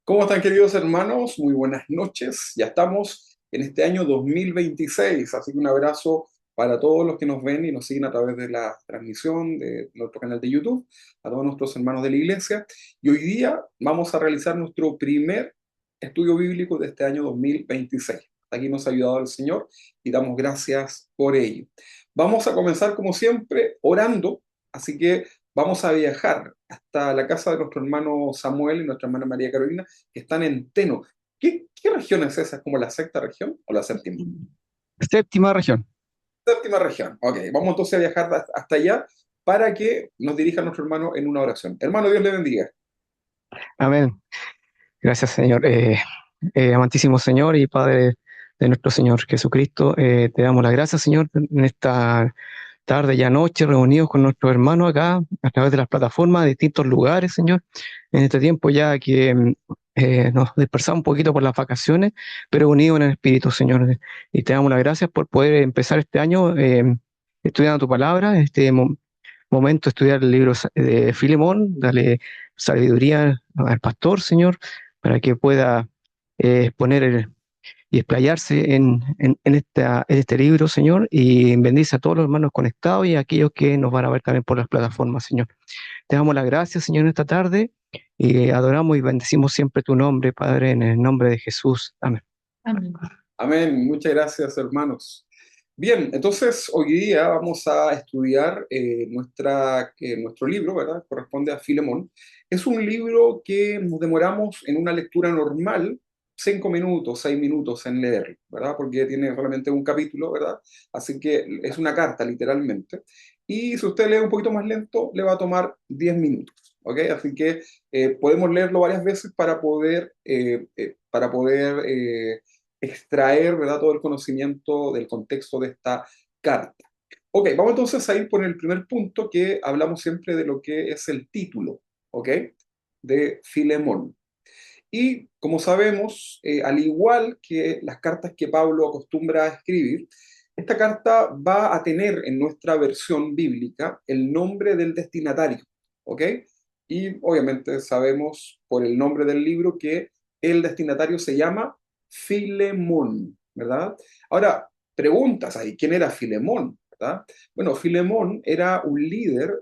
¿Cómo están, queridos hermanos? Muy buenas noches. Ya estamos en este año 2026, así que un abrazo para todos los que nos ven y nos siguen a través de la transmisión de nuestro canal de YouTube, a todos nuestros hermanos de la iglesia. Y hoy día vamos a realizar nuestro primer estudio bíblico de este año 2026. Hasta aquí nos ha ayudado el Señor y damos gracias por ello. Vamos a comenzar, como siempre, orando, así que vamos a viajar hasta la casa de nuestro hermano Samuel y nuestra hermana María Carolina, que están en Teno. ¿Qué región es esa? ¿Es como la sexta región o la séptima? Séptima región. Séptima región. Ok, vamos entonces a viajar hasta allá para que nos dirija nuestro hermano en una oración. Hermano, Dios le bendiga. Amén. Gracias, Señor. Amantísimo Señor y Padre de nuestro Señor Jesucristo, te damos las gracias, Señor, en esta tarde y noche reunidos con nuestros hermanos acá a través de las plataformas de distintos lugares, Señor. En este tiempo ya que nos dispersamos un poquito por las vacaciones, pero unidos en el Espíritu, Señor. Y te damos las gracias por poder empezar este año estudiando tu palabra, momento estudiar el libro de Filemón, darle sabiduría al pastor, Señor, para que pueda exponer y explayarse en este libro, Señor, y bendice a todos los hermanos conectados y a aquellos que nos van a ver también por las plataformas, Señor. Te damos las gracias, Señor, en esta tarde y adoramos y bendecimos siempre tu nombre, Padre, en el nombre de Jesús. Amén. Amén. Amén. Muchas gracias, hermanos. Bien, entonces hoy día vamos a estudiar nuestro libro, ¿verdad? Corresponde a Filemón. Es un libro que nos demoramos en una lectura normal 5 minutos, 6 minutos en leerlo, ¿verdad? Porque tiene solamente un capítulo, ¿verdad? Así que es una carta, literalmente. Y si usted lee un poquito más lento, le va a tomar 10 minutos, ¿ok? Así que podemos leerlo varias veces para poder extraer, ¿verdad?, todo el conocimiento del contexto de esta carta. Ok, vamos entonces a ir por el primer punto que hablamos siempre de lo que es el título, ¿ok? De Filemón. Y como sabemos, al igual que las cartas que Pablo acostumbra a escribir, esta carta va a tener en nuestra versión bíblica el nombre del destinatario, ¿ok? Y obviamente sabemos por el nombre del libro que el destinatario se llama Filemón, ¿verdad? Ahora, preguntas ahí, ¿quién era Filemón? ¿Verdad? Bueno, Filemón era un líder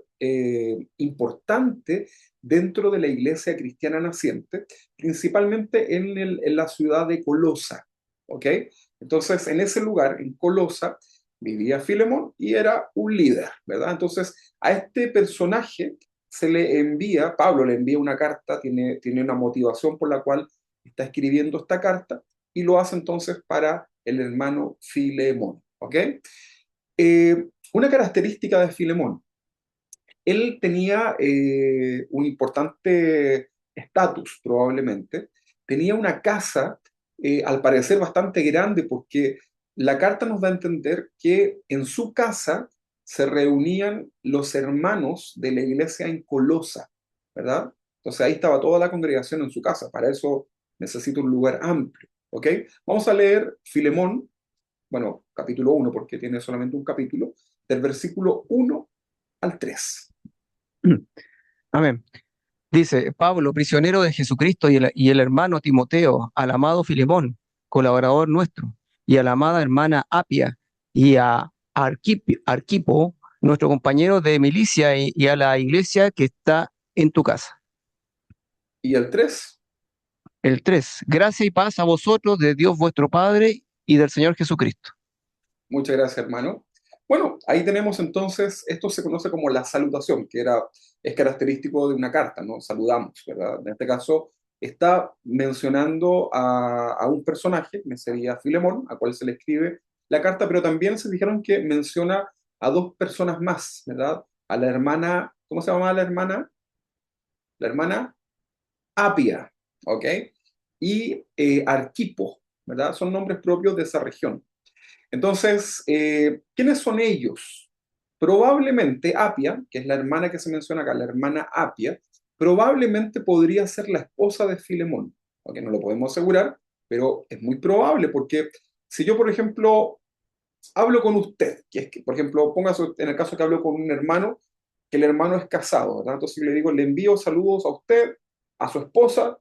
importante dentro de la iglesia cristiana naciente, principalmente en la ciudad de Colosa, ¿ok? Entonces, en ese lugar, en Colosa, vivía Filemón y era un líder, ¿verdad? Entonces, a este personaje se le envía, Pablo le envía una carta, tiene una motivación por la cual está escribiendo esta carta y lo hace entonces para el hermano Filemón, ¿ok? Una característica de Filemón, él tenía un importante estatus, probablemente. Tenía una casa, al parecer bastante grande, porque la carta nos da a entender que en su casa se reunían los hermanos de la iglesia en Colosa, ¿verdad? Entonces ahí estaba toda la congregación en su casa. Para eso necesita un lugar amplio, ¿ok? Vamos a leer Filemón, bueno, capítulo 1, porque tiene solamente un capítulo, del versículo 1 al 3. Amén. Dice, Pablo, prisionero de Jesucristo y el hermano Timoteo, al amado Filemón, colaborador nuestro, y a la amada hermana Apia, y a Arquipo, nuestro compañero de milicia, y a la iglesia que está en tu casa. Y el 3. El 3, gracia y paz a vosotros de Dios vuestro Padre y del Señor Jesucristo. Muchas gracias, hermano. Bueno, ahí tenemos entonces, esto se conoce como la salutación, es característico de una carta, ¿no? Saludamos, ¿verdad? En este caso, está mencionando a un personaje, que sería Filemón, a cual se le escribe la carta, pero también se dijeron que menciona a dos personas más, ¿verdad? A la hermana, ¿cómo se llama la hermana? La hermana Apia, ¿ok? Y Arquipo, ¿verdad? Son nombres propios de esa región. Entonces, ¿quiénes son ellos? Probablemente Apia, que es la hermana que se menciona acá, la hermana Apia, probablemente podría ser la esposa de Filemón, aunque no lo podemos asegurar, pero es muy probable porque si yo, por ejemplo, hablo con usted, que es que, por ejemplo, póngase en el caso que hablo con un hermano, que el hermano es casado, ¿verdad? Entonces le digo, le envío saludos a usted, a su esposa,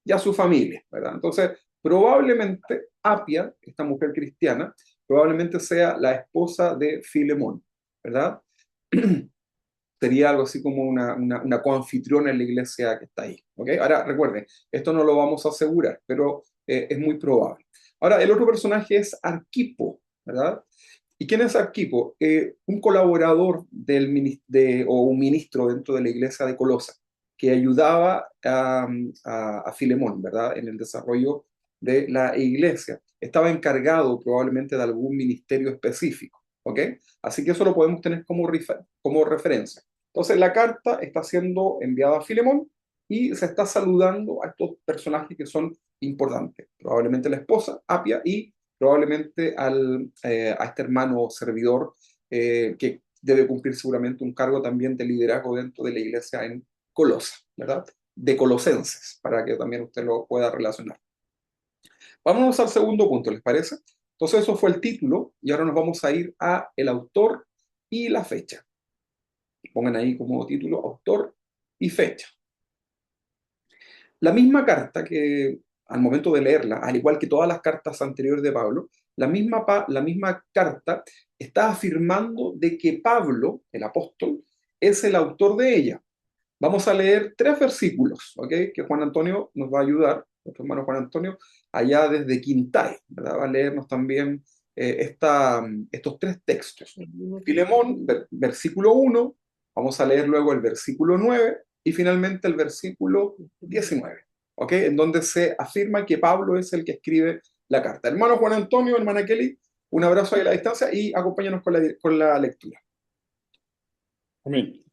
y a su familia, ¿verdad? Entonces, probablemente Apia, esta mujer cristiana, probablemente sea la esposa de Filemón, ¿verdad? Sería algo así como una coanfitriona en la iglesia que está ahí, ¿ok? Ahora, recuerden, esto no lo vamos a asegurar, pero es muy probable. Ahora, el otro personaje es Arquipo, ¿verdad? ¿Y quién es Arquipo? Un colaborador o un ministro dentro de la iglesia de Colosa, que ayudaba a Filemón, ¿verdad? En el desarrollo de la iglesia. Estaba encargado probablemente de algún ministerio específico, ¿ok? Así que eso lo podemos tener como referencia. Entonces, la carta está siendo enviada a Filemón y se está saludando a estos personajes que son importantes. Probablemente la esposa, Apia, y probablemente a este hermano servidor que debe cumplir seguramente un cargo también de liderazgo dentro de la iglesia en Colosa, ¿verdad? De Colosenses, para que también usted lo pueda relacionar. Vámonos al segundo punto, ¿les parece? Entonces eso fue el título y ahora nos vamos a ir a el autor y la fecha. Pongan ahí como título autor y fecha. La misma carta que al momento de leerla, al igual que todas las cartas anteriores de Pablo, la misma carta está afirmando de que Pablo, el apóstol, es el autor de ella. Vamos a leer 3 versículos, ¿ok? Que Juan Antonio nos va a ayudar, nuestro hermano Juan Antonio, allá desde Quintay, ¿verdad? Va a leernos también estos 3 textos. Filemón, versículo 1, vamos a leer luego el versículo 9 y finalmente el versículo 19, ¿ok? En donde se afirma que Pablo es el que escribe la carta. Hermano Juan Antonio, hermana Kelly, un abrazo ahí a la distancia y acompáñanos con la lectura. Amén.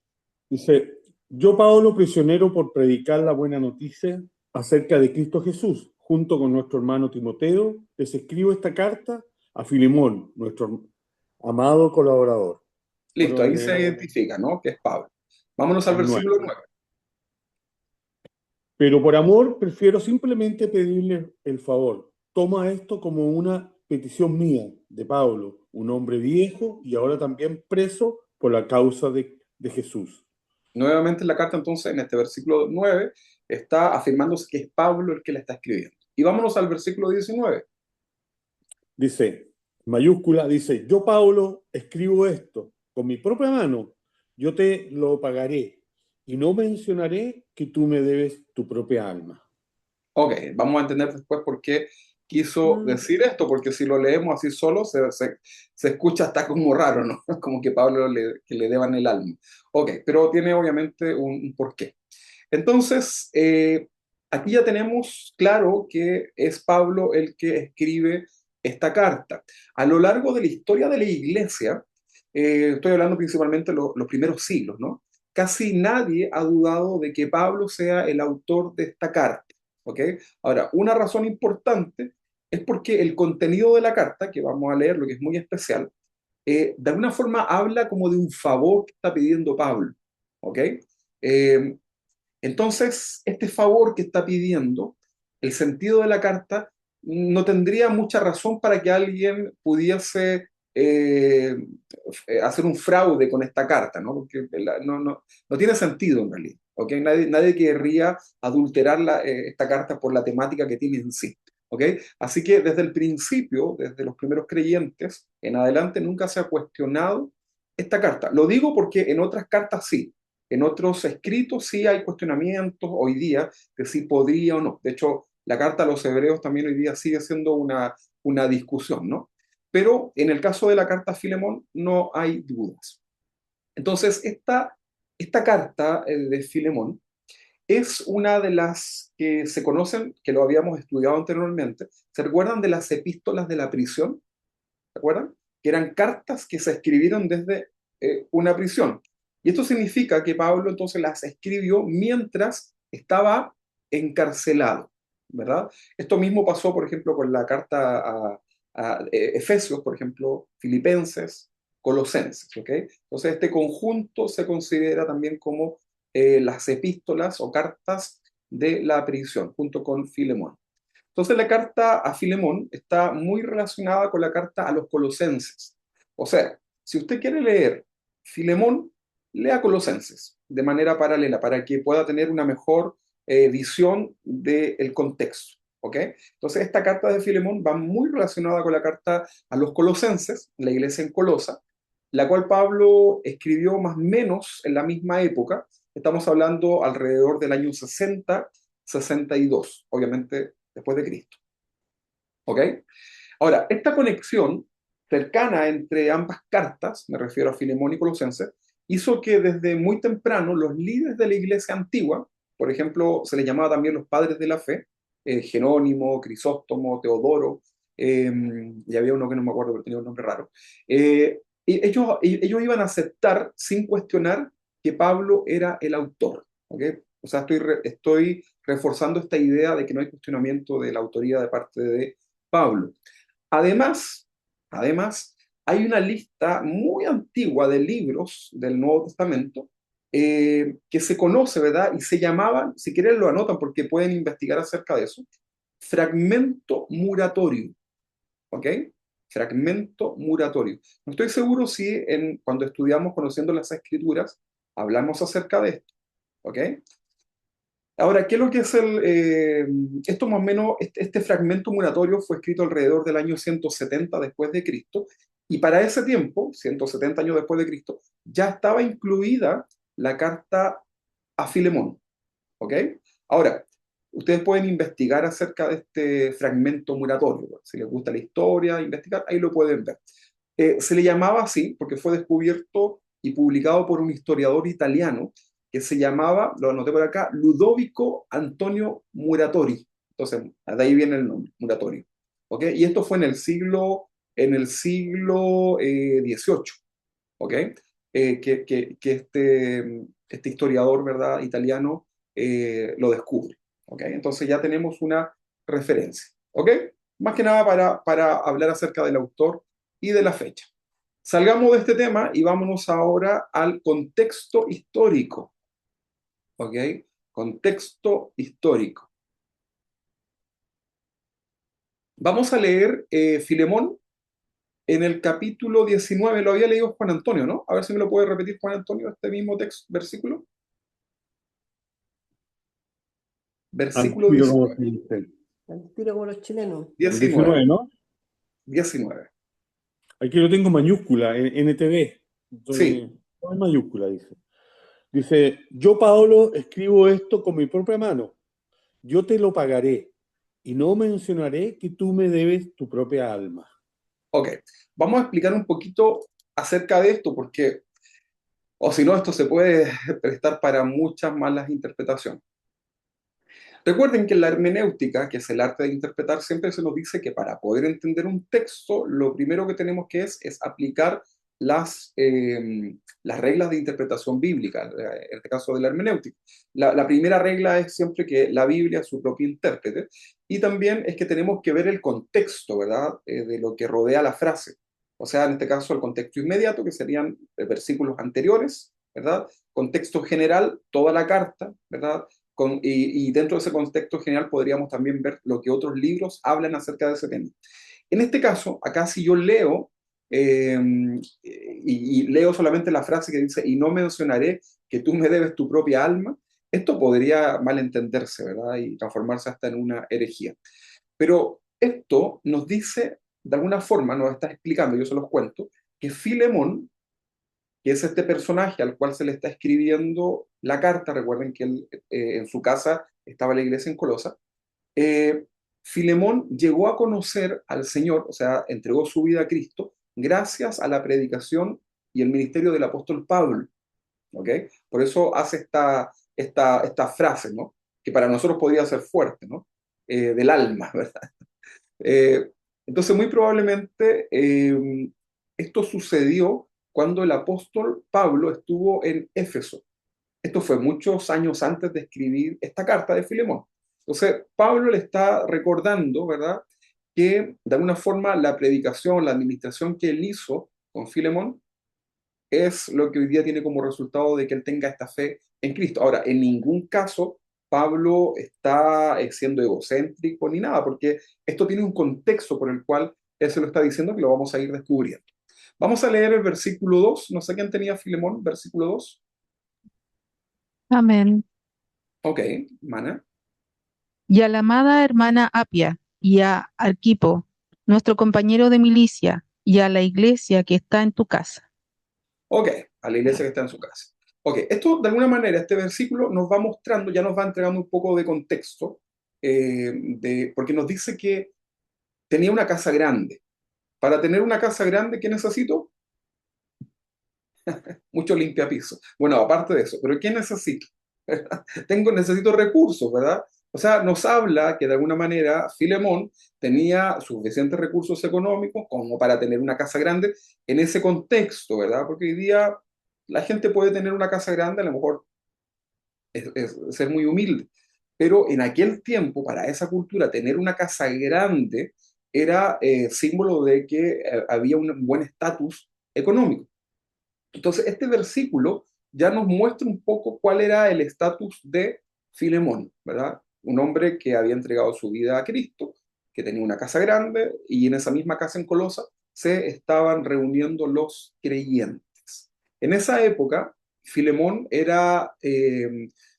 Dice, yo Pablo, prisionero por predicar la buena noticia acerca de Cristo Jesús, junto con nuestro hermano Timoteo, les escribo esta carta a Filemón, nuestro amado colaborador. Listo, ahí se identifica, ¿no? Que es Pablo. Vámonos al versículo 9. Pero por amor prefiero simplemente pedirle el favor. Toma esto como una petición mía de Pablo, un hombre viejo y ahora también preso por la causa de Jesús. Nuevamente en la carta, entonces, en este versículo 9, está afirmándose que es Pablo el que la está escribiendo. Y vámonos al versículo 19. Dice, mayúscula, dice, yo Pablo escribo esto con mi propia mano, yo te lo pagaré y no mencionaré que tú me debes tu propia alma. Ok, vamos a entender después por qué quiso decir esto, porque si lo leemos así solo se escucha hasta como raro, ¿no? Como que que le deban el alma. Ok, pero tiene obviamente un porqué. Entonces, aquí ya tenemos claro que es Pablo el que escribe esta carta. A lo largo de la historia de la iglesia, estoy hablando principalmente de los primeros siglos, ¿no? Casi nadie ha dudado de que Pablo sea el autor de esta carta, ¿ok? Ahora, una razón importante es porque el contenido de la carta, que vamos a leer, lo que es muy especial, de alguna forma habla como de un favor que está pidiendo Pablo, ¿ok? Eh, entonces, este favor que está pidiendo, el sentido de la carta, no tendría mucha razón para que alguien pudiese hacer un fraude con esta carta, ¿no? Porque no tiene sentido en realidad. ¿Ok? Nadie querría adulterar esta carta por la temática que tiene en sí. ¿Ok? Así que desde el principio, desde los primeros creyentes en adelante, nunca se ha cuestionado esta carta. Lo digo porque en otras cartas sí. En otros escritos sí hay cuestionamientos hoy día de si podría o no. De hecho, la carta a los hebreos también hoy día sigue siendo una discusión, ¿no? Pero en el caso de la carta a Filemón no hay dudas. Entonces, esta carta de Filemón es una de las que se conocen, que lo habíamos estudiado anteriormente. ¿Se recuerdan de las epístolas de la prisión? ¿Se acuerdan? Que eran cartas que se escribieron desde una prisión. Y esto significa que Pablo entonces las escribió mientras estaba encarcelado, ¿verdad? Esto mismo pasó, por ejemplo, con la carta a Efesios, por ejemplo, Filipenses, Colosenses, ¿ok? Entonces este conjunto se considera también como las epístolas o cartas de la prisión, junto con Filemón. Entonces la carta a Filemón está muy relacionada con la carta a los colosenses. O sea, si usted quiere leer Filemón, lea Colosenses de manera paralela para que pueda tener una mejor visión del contexto. ¿Ok? Entonces, esta carta de Filemón va muy relacionada con la carta a los colosenses, la iglesia en Colosa, la cual Pablo escribió más o menos en la misma época. Estamos hablando alrededor del año 60, 62, obviamente después de Cristo. ¿Ok? Ahora, esta conexión cercana entre ambas cartas, me refiero a Filemón y Colosenses, hizo que desde muy temprano los líderes de la iglesia antigua, por ejemplo, se les llamaba también los padres de la fe, Jerónimo, Crisóstomo, Teodoro, y había uno que no me acuerdo, pero tenía un nombre raro, y ellos iban a aceptar sin cuestionar que Pablo era el autor. ¿Ok? O sea, estoy reforzando esta idea de que no hay cuestionamiento de la autoría de parte de Pablo. Además, además, hay una lista muy antigua de libros del Nuevo Testamento que se conoce, ¿verdad? Y se llamaban, si quieren lo anotan porque pueden investigar acerca de eso, fragmento muratorio, ¿ok? Fragmento muratorio. No estoy seguro si cuando estudiamos conociendo las escrituras hablamos acerca de esto, ¿ok? Ahora, ¿qué es lo que es esto más o menos, este fragmento muratorio fue escrito alrededor del año 170 después de Cristo, y para ese tiempo, 170 años después de Cristo, ya estaba incluida la carta a Filemón, ¿ok? Ahora, ustedes pueden investigar acerca de este fragmento muratorio, si les gusta la historia, investigar, ahí lo pueden ver. Se le llamaba así porque fue descubierto y publicado por un historiador italiano que se llamaba, lo anoté por acá, Ludovico Antonio Muratori. Entonces, de ahí viene el nombre, Muratori. ¿Ok? Y esto fue en el siglo XVIII. ¿Ok? Que este historiador, ¿verdad?, italiano lo descubre. ¿Ok? Entonces ya tenemos una referencia. ¿Ok? Más que nada para hablar acerca del autor y de la fecha. Salgamos de este tema y vámonos ahora al contexto histórico. ¿Ok? Contexto histórico. Vamos a leer Filemón en el capítulo 19. Lo había leído Juan Antonio, ¿no? A ver si me lo puede repetir Juan Antonio, este mismo versículo. Al Versículo tiro como 19. se dice. Al tiro como los chilenos. El 19. 19, ¿no? 19. Aquí lo tengo mayúscula, en NTV. Sí, Entonces, no es mayúscula, dice. Dice, yo, Paolo, escribo esto con mi propia mano. Yo te lo pagaré y no mencionaré que tú me debes tu propia alma. ok. Vamos a explicar un poquito acerca de esto, porque, o si no, esto se puede prestar para muchas malas interpretaciones. Recuerden que en la hermenéutica, que es el arte de interpretar, siempre se nos dice que para poder entender un texto, lo primero que tenemos que es aplicar las reglas de interpretación bíblica, en este caso de la hermenéutica. La primera regla es siempre que la Biblia es su propio intérprete, y también es que tenemos que ver el contexto, ¿verdad?, de lo que rodea la frase. O sea, en este caso, el contexto inmediato, que serían versículos anteriores, ¿verdad? Contexto general, toda la carta, ¿verdad? Y dentro de ese contexto general podríamos también ver lo que otros libros hablan acerca de ese tema. En este caso, acá si yo leo, y leo solamente la frase que dice, y no mencionaré que tú me debes tu propia alma, esto podría malentenderse, ¿verdad? Y transformarse hasta en una herejía. Pero esto nos dice, de alguna forma, nos está explicando, yo se los cuento, que Filemón, que es este personaje al cual se le está escribiendo la carta. Recuerden que él, en su casa estaba la iglesia en Colosa. eh, Filemón llegó a conocer al Señor, o sea, entregó su vida a Cristo gracias a la predicación y el ministerio del apóstol Pablo. ¿Ok? Por eso hace esta frase, ¿no? Que para nosotros podría ser fuerte, ¿no? Del alma, ¿verdad? Eh, entonces, muy probablemente esto sucedió cuando el apóstol Pablo estuvo en Éfeso. Esto fue muchos años antes de escribir esta carta de Filemón. Entonces, Pablo le está recordando, ¿verdad?, que de alguna forma la predicación, la administración que él hizo con Filemón es lo que hoy día tiene como resultado de que él tenga esta fe en Cristo. Ahora, en ningún caso Pablo está siendo egocéntrico ni nada, porque esto tiene un contexto por el cual él se lo está diciendo, que lo vamos a ir descubriendo. Vamos a leer el versículo 2. No sé quién tenía Filemón, versículo 2. Amén. Ok, Mana. y a la amada hermana Apia, y a Arquipo, nuestro compañero de milicia, y a la iglesia que está en tu casa. Ok, a la iglesia que está en su casa. Ok, esto de alguna manera, este versículo nos va mostrando, ya nos va entregando un poco de contexto, porque nos dice que tenía una casa grande. Para tener una casa grande, ¿qué necesito? Mucho limpiapiso. Bueno, aparte de eso, pero ¿qué necesito? Necesito recursos, ¿verdad? O sea, nos habla que de alguna manera Filemón tenía suficientes recursos económicos como para tener una casa grande en ese contexto, ¿verdad? Porque hoy día la gente puede tener una casa grande, a lo mejor es ser muy humilde, pero en aquel tiempo, para esa cultura, tener una casa grande era símbolo de que había un buen estatus económico. Entonces, este versículo ya nos muestra un poco cuál era el estatus de Filemón, ¿verdad? Un hombre que había entregado su vida a Cristo, que tenía una casa grande y en esa misma casa en Colosa se estaban reuniendo los creyentes. En esa época, Filemón era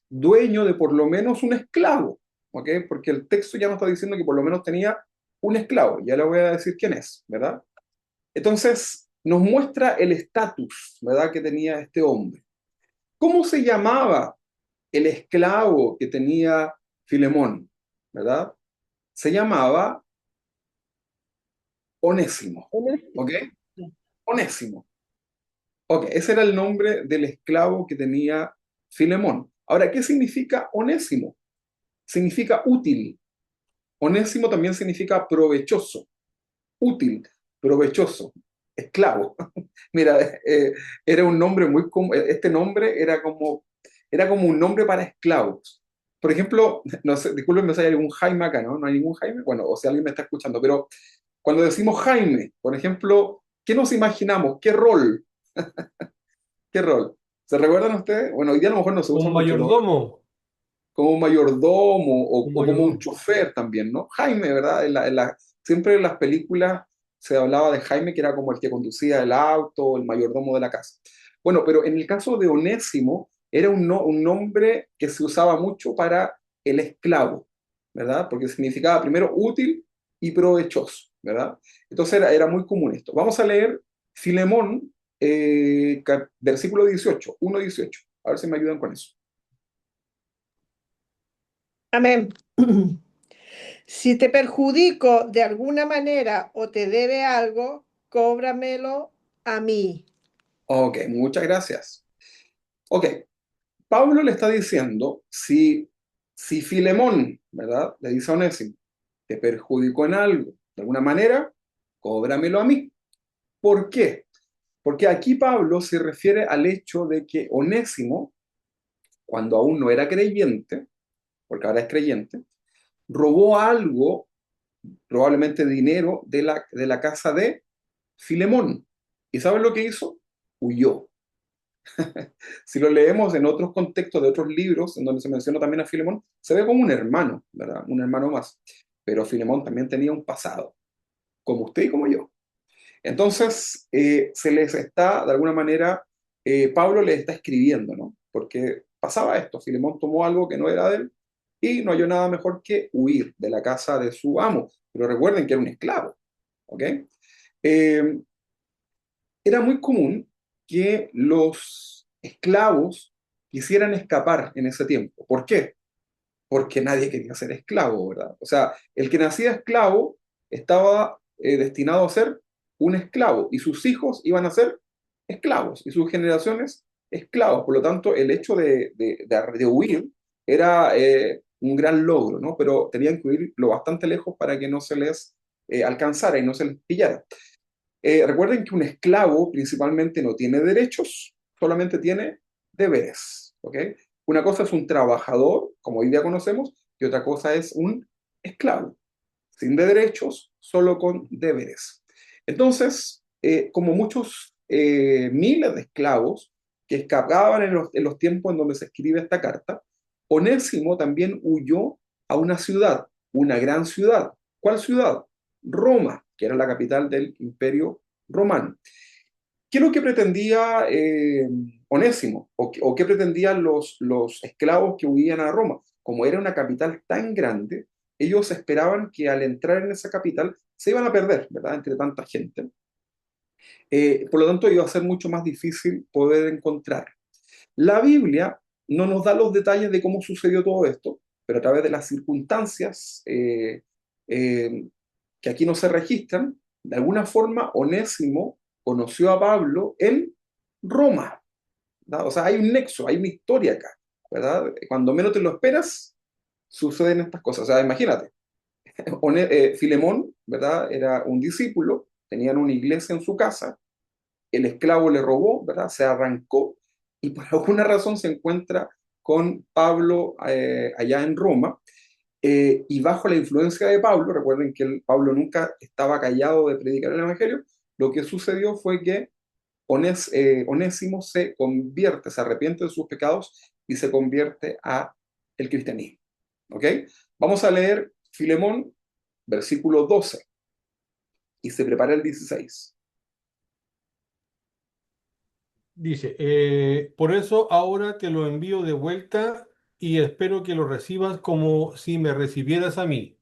dueño de por lo menos un esclavo, ¿ok? Porque el texto ya nos está diciendo que por lo menos tenía un esclavo, ya le voy a decir quién es, ¿verdad? Entonces, nos muestra el estatus, ¿verdad?, que tenía este hombre. ¿Cómo se llamaba el esclavo que tenía Filemón? ¿Verdad? Se llamaba Onésimo. ¿Ok? Onésimo. Ok, ese era el nombre del esclavo que tenía Filemón. Ahora, ¿qué significa Onésimo? Significa útil. Onésimo también significa provechoso, útil, provechoso, esclavo. Mira, era un nombre muy común, este nombre era como un nombre para esclavos. Por ejemplo, no sé, discúlpenme si hay algún Jaime acá, ¿no? ¿No hay ningún Jaime? Bueno, o si alguien me está escuchando, pero cuando decimos Jaime, por ejemplo, ¿qué nos imaginamos? ¿Qué rol? ¿Qué rol? ¿Se recuerdan ustedes? Bueno, hoy día a lo mejor no se usa Un mucho los roles, mayordomo, como un mayordomo un o como un mayordomo. chofer también, ¿no? Jaime, ¿verdad? Siempre en las películas se hablaba de Jaime, que era como el que conducía el auto, el mayordomo de la casa. Bueno, pero en el caso de Onésimo, era un nombre que se usaba mucho para el esclavo, ¿verdad? Porque significaba primero útil y provechoso, ¿verdad? Entonces era muy común esto. Vamos a leer Filemón, versículo 18, 1:18. A ver si me ayudan con eso. Amén. Si te perjudico de alguna manera o te debe algo, cóbramelo a mí. Ok, muchas gracias. Ok, Pablo le está diciendo, si Filemón, ¿verdad? Le dice a Onésimo, te perjudicó en algo, de alguna manera, cóbramelo a mí. ¿Por qué? Porque aquí Pablo se refiere al hecho de que Onésimo, cuando aún no era creyente, porque ahora es creyente, robó algo, probablemente dinero, de la casa de Filemón. ¿Y sabes lo que hizo? Huyó. Si lo leemos en otros contextos de otros libros, en donde se menciona también a Filemón, se ve como un hermano, ¿verdad? Un hermano más. Pero Filemón también tenía un pasado, como usted y como yo. Entonces, se les está, de alguna manera, Pablo les está escribiendo, ¿no? Porque pasaba esto, Filemón tomó algo que no era de él y no halló nada mejor que huir de la casa de su amo. Pero recuerden que era un esclavo, ¿ok? Eh, Era muy común que los esclavos quisieran escapar en ese tiempo. ¿Por qué? Porque nadie quería ser esclavo, ¿verdad? O sea, el que nacía esclavo estaba destinado a ser un esclavo y sus hijos iban a ser esclavos y sus generaciones esclavos. Por lo tanto, el hecho de huir era un gran logro, ¿no? Pero tenían que huir lo bastante lejos para que no se les alcanzara y no se les pillara. Recuerden que un esclavo principalmente no tiene derechos, solamente tiene deberes, ¿ok? Una cosa es un trabajador, como hoy día conocemos, y otra cosa es un esclavo, sin derechos, solo con deberes. Entonces, como muchos miles de esclavos que escapaban en los tiempos en donde se escribe esta carta, Onésimo también huyó a una ciudad, una gran ciudad. ¿Cuál ciudad? Roma, que era la capital del Imperio Romano. ¿Qué es lo que pretendía Onésimo? ¿O qué pretendían los esclavos que huían a Roma? Como era una capital tan grande, ellos esperaban que al entrar en esa capital se iban a perder, ¿verdad? Entre tanta gente. Por lo tanto, iba a ser mucho más difícil poder encontrar. La Biblia no nos da los detalles de cómo sucedió todo esto, pero a través de las circunstancias eh, que aquí no se registran, de alguna forma Onésimo conoció a Pablo en Roma, ¿verdad? O sea, hay un nexo, hay una historia acá, ¿verdad? Cuando menos te lo esperas, suceden estas cosas. O sea, imagínate, Filemón, ¿verdad? Era un discípulo, tenían una iglesia en su casa, el esclavo le robó, ¿verdad? Se arrancó y por alguna razón se encuentra con Pablo allá en Roma, y bajo la influencia de Pablo, recuerden que Pablo nunca estaba callado de predicar el Evangelio, lo que sucedió fue que Onésimo se convierte, se arrepiente de sus pecados y se convierte a el cristianismo. ¿Ok? Vamos a leer Filemón, versículo 12, y se prepara el 16. Dice, por eso ahora te lo envío de vuelta y espero que lo recibas como si me recibieras a mí.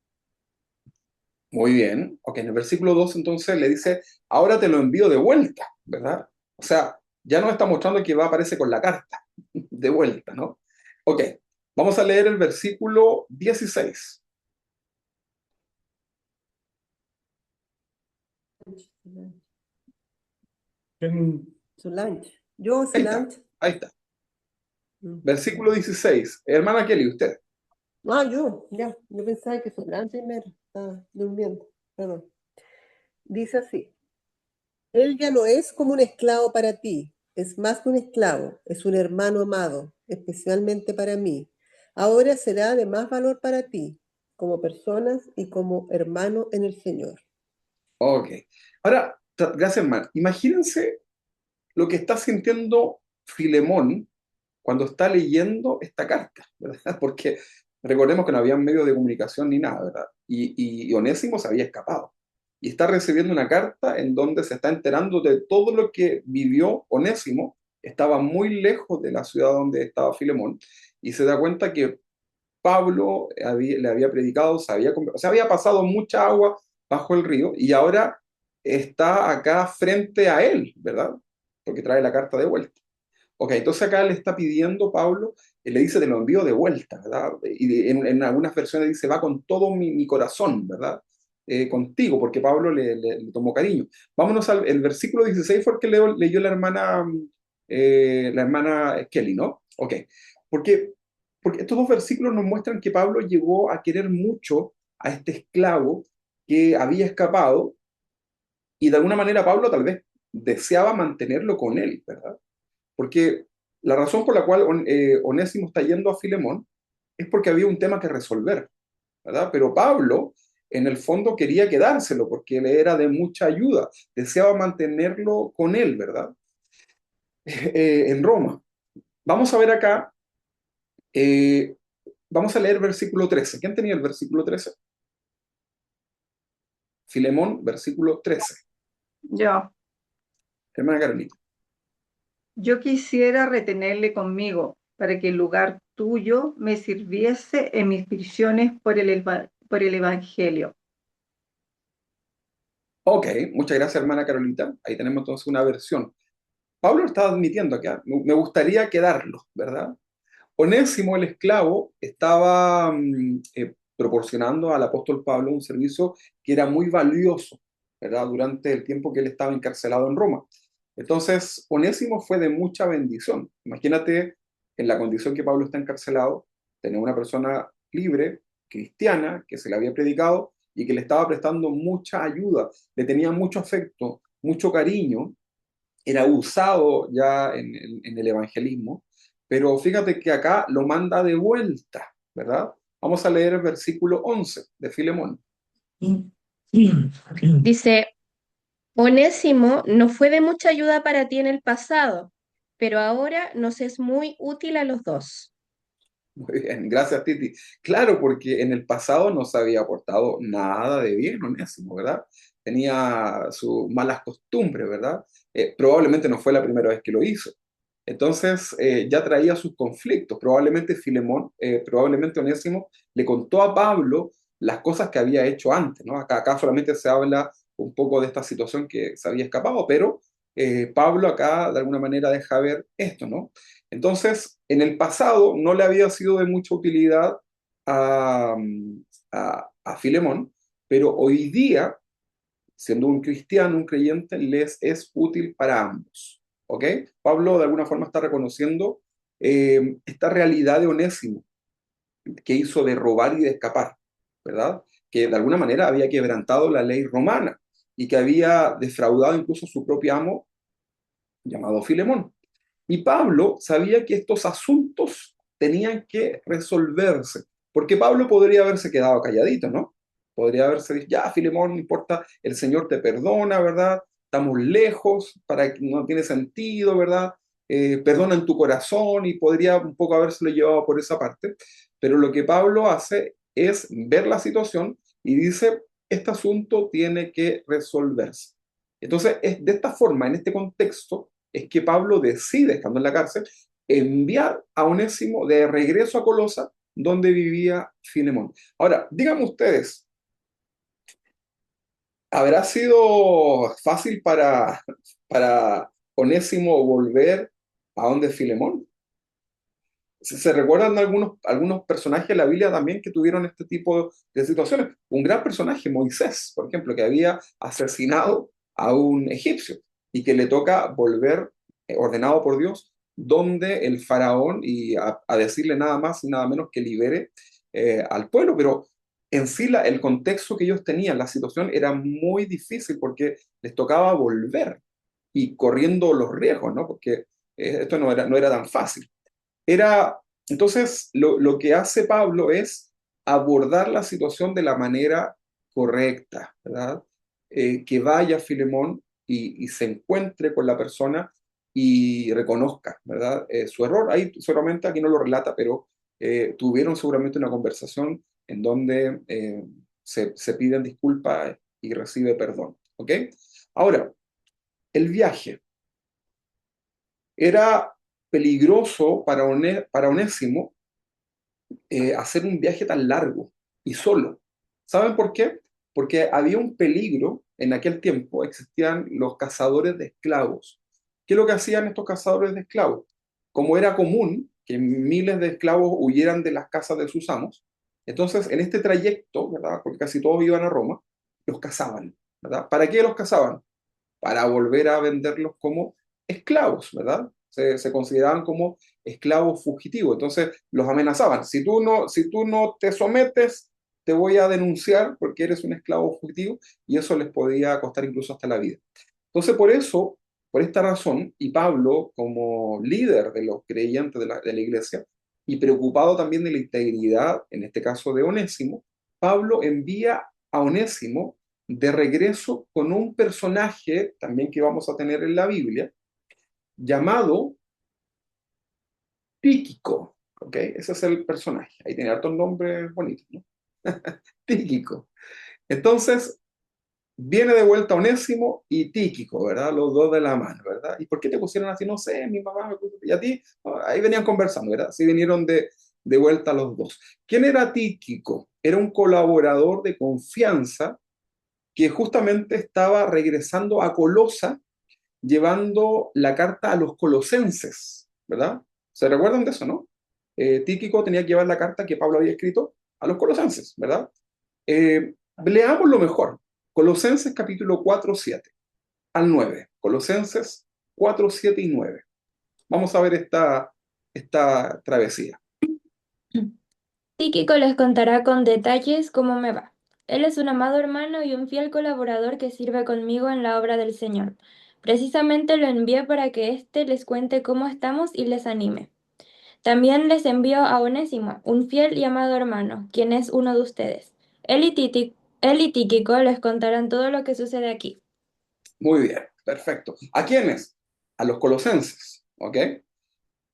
Muy bien. Ok, en el versículo 2 entonces le dice, ahora te lo envío de vuelta, ¿verdad? O sea, ya nos está mostrando que va a aparecer con la carta de vuelta, ¿no? Ok, vamos a leer el versículo 16. Solange. Yo, Ahí está, Solange. ahí está. Versículo 16. Hermana Kelly, usted. Ah, yo, ya. Yo pensaba que Solange me estaba durmiendo. Perdón. Dice así. Él ya no es como un esclavo para ti. Es más que un esclavo. Es un hermano amado, especialmente para mí. Ahora será de más valor para ti, como personas y como hermano en el Señor. Ok. Ahora, gracias, hermano. Imagínense lo que está sintiendo Filemón cuando está leyendo esta carta, ¿verdad? Porque recordemos que no había medio de comunicación ni nada, ¿verdad? Y Onésimo se había escapado. Y está recibiendo una carta en donde se está enterando de todo lo que vivió Onésimo. Estaba muy lejos de la ciudad donde estaba Filemón y se da cuenta que Pablo le había predicado, se había pasado mucha agua bajo el río y ahora está acá frente a él, ¿verdad? Porque trae la carta de vuelta. Ok, entonces acá le está pidiendo Pablo, le dice, te lo envío de vuelta, ¿verdad? Y en algunas versiones dice, va con todo mi corazón, ¿verdad? Contigo, porque Pablo le tomó cariño. Vámonos al el versículo 16, fue el que leyó la hermana Kelly, ¿no? Ok, porque, porque estos dos versículos nos muestran que Pablo llegó a querer mucho a este esclavo que había escapado, y de alguna manera Pablo tal vez deseaba mantenerlo con él, ¿verdad? Porque la razón por la cual Onésimo está yendo a Filemón es porque había un tema que resolver, ¿verdad? Pero Pablo, en el fondo, quería quedárselo porque le era de mucha ayuda, deseaba mantenerlo con él, ¿verdad? En Roma. Vamos a ver acá, eh, vamos a leer versículo 13. ¿Quién tenía el versículo 13? Filemón, versículo 13. Yo, Hermana Carolina. yo quisiera retenerle conmigo para que en lugar tuyo me sirviese en mis prisiones por el Evangelio. Ok, muchas gracias, hermana Carolita. Ahí tenemos entonces una versión. Pablo está admitiendo acá, me gustaría quedarlo, ¿verdad? Onésimo, el esclavo, estaba proporcionando al apóstol Pablo un servicio que era muy valioso, ¿verdad? Durante el tiempo que él estaba encarcelado en Roma. Entonces, Onésimo fue de mucha bendición. Imagínate en la condición que Pablo está encarcelado, tener una persona libre, cristiana, que se le había predicado y que le estaba prestando mucha ayuda, le tenía mucho afecto, mucho cariño, era usado ya en el evangelismo, pero fíjate que acá lo manda de vuelta, ¿verdad? Vamos a leer el versículo 11 de Filemón. Dice, Onésimo no fue de mucha ayuda para ti en el pasado, pero ahora nos es muy útil a los dos. Muy bien, gracias Titi. Claro, porque en el pasado no se había aportado nada de bien, Onésimo, ¿verdad? tenía sus malas costumbres, ¿verdad? Probablemente no fue la primera vez que lo hizo. Entonces ya traía sus conflictos. Probablemente Filemón, probablemente Onésimo le contó a Pablo las cosas que había hecho antes, ¿no? Acá solamente se habla un poco de esta situación que se había escapado, pero Pablo acá de alguna manera deja ver esto, ¿no? Entonces, en el pasado no le había sido de mucha utilidad a, a Filemón, pero hoy día, siendo un cristiano, un creyente, les es útil para ambos. ¿Ok? Pablo de alguna forma está reconociendo esta realidad de Onésimo, que hizo de robar y de escapar, ¿verdad? Que de alguna manera había quebrantado la ley romana y que había defraudado incluso a su propio amo, llamado Filemón. Y Pablo sabía que estos asuntos tenían que resolverse, porque Pablo podría haberse quedado calladito, ¿no? Podría haberse dicho, ya, Filemón, no importa, el Señor te perdona, ¿verdad? Estamos lejos, no tiene sentido, ¿verdad? Perdona en tu corazón, y podría un poco habérselo llevado por esa parte, pero lo que Pablo hace es ver la situación y dice, este asunto tiene que resolverse. Entonces, es de esta forma, en este contexto, es que Pablo decide, estando en la cárcel, enviar a Onésimo de regreso a Colosa, donde vivía Filemón. Ahora, díganme ustedes, ¿habrá sido fácil para Onésimo volver a donde Filemón? ¿Se recuerdan algunos personajes de la Biblia también que tuvieron este tipo de situaciones? Un gran personaje, Moisés, por ejemplo, que había asesinado a un egipcio y que le toca volver, ordenado por Dios, donde el faraón y a decirle nada más y nada menos que libere al pueblo. Pero en sí el contexto que ellos tenían, la situación era muy difícil porque les tocaba volver y corriendo los riesgos, ¿no? Porque esto no era tan fácil. Entonces, lo que hace Pablo es abordar la situación de la manera correcta, ¿verdad? Que vaya Filemón y se encuentre con la persona y reconozca, ¿verdad? Su error. Ahí seguramente aquí no lo relata, pero tuvieron seguramente una conversación en donde se piden disculpas y recibe perdón, ¿ok? Ahora, el viaje. Era peligroso para Onésimo hacer un viaje tan largo y solo. ¿Saben por qué? Porque había un peligro en aquel tiempo, existían los cazadores de esclavos. ¿Qué es lo que hacían estos cazadores de esclavos? Como era común que miles de esclavos huyeran de las casas de sus amos, entonces en este trayecto, ¿verdad? Porque casi todos iban a Roma, los cazaban, ¿verdad? ¿Para qué los cazaban? Para volver a venderlos como esclavos, ¿verdad? Se consideraban como esclavos fugitivos, entonces los amenazaban. Si tú no te sometes, te voy a denunciar porque eres un esclavo fugitivo, y eso les podía costar incluso hasta la vida. Entonces por eso, por esta razón, y Pablo como líder de los creyentes de la iglesia, y preocupado también de la integridad, en este caso de Onésimo, Pablo envía a Onésimo de regreso con un personaje también que vamos a tener en la Biblia, llamado Tíquico, ¿ok? Ese es el personaje. Ahí tiene hartos nombres bonitos, ¿no? Tíquico. Entonces, viene de vuelta Onésimo y Tíquico, ¿verdad? Los dos de la mano, ¿verdad? ¿Y por qué te pusieron así? No sé, mi mamá me puso, y a ti, ahí venían conversando, ¿verdad? Sí, vinieron de vuelta los dos. ¿Quién era Tíquico? Era un colaborador de confianza que justamente estaba regresando a Colosa llevando la carta a los colosenses, ¿verdad? ¿Se recuerdan de eso, no? Tíquico tenía que llevar la carta que Pablo había escrito a los colosenses, ¿verdad? Leamos lo mejor. Colosenses capítulo 4, 7 al 9. Colosenses 4, 7 y 9. Vamos a ver esta travesía. Tíquico les contará con detalles cómo me va. Él es un amado hermano y un fiel colaborador que sirve conmigo en la obra del Señor. Precisamente lo envié para que éste les cuente cómo estamos y les anime. También les envío a Onésimo, un fiel y amado hermano, quien es uno de ustedes. Él y Tíquico les contarán todo lo que sucede aquí. Muy bien, perfecto. ¿A quiénes? A los colosenses, ¿ok?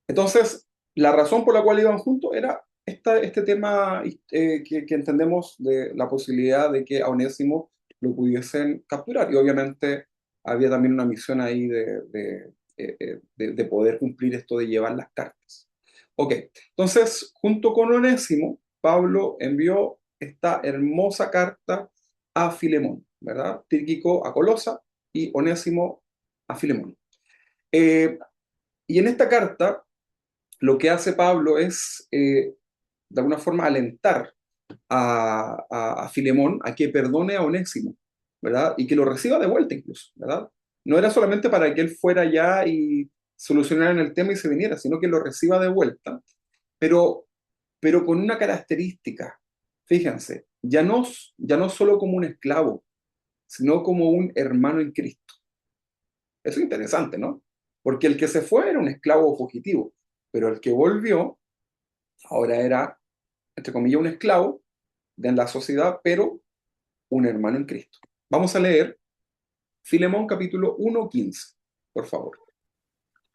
Entonces, la razón por la cual iban juntos era este tema que entendemos de la posibilidad de que a Onésimo lo pudiesen capturar. Y obviamente había también una misión ahí de poder cumplir esto de llevar las cartas. Ok, entonces, junto con Onésimo, Pablo envió esta hermosa carta a Filemón, ¿verdad? Tíquico a Colosa y Onésimo a Filemón. Y en esta carta, lo que hace Pablo es, de alguna forma, alentar a Filemón a que perdone a Onésimo, ¿verdad? Y que lo reciba de vuelta incluso, ¿verdad? No era solamente para que él fuera allá y solucionara el tema y se viniera, sino que lo reciba de vuelta, pero, pero con una característica. Fíjense, ya no solo como un esclavo, sino como un hermano en Cristo. Eso es interesante, ¿no? Porque el que se fue era un esclavo fugitivo, pero el que volvió ahora era, entre comillas, un esclavo de la sociedad, pero un hermano en Cristo. Vamos a leer Filemón capítulo 1:15, por favor,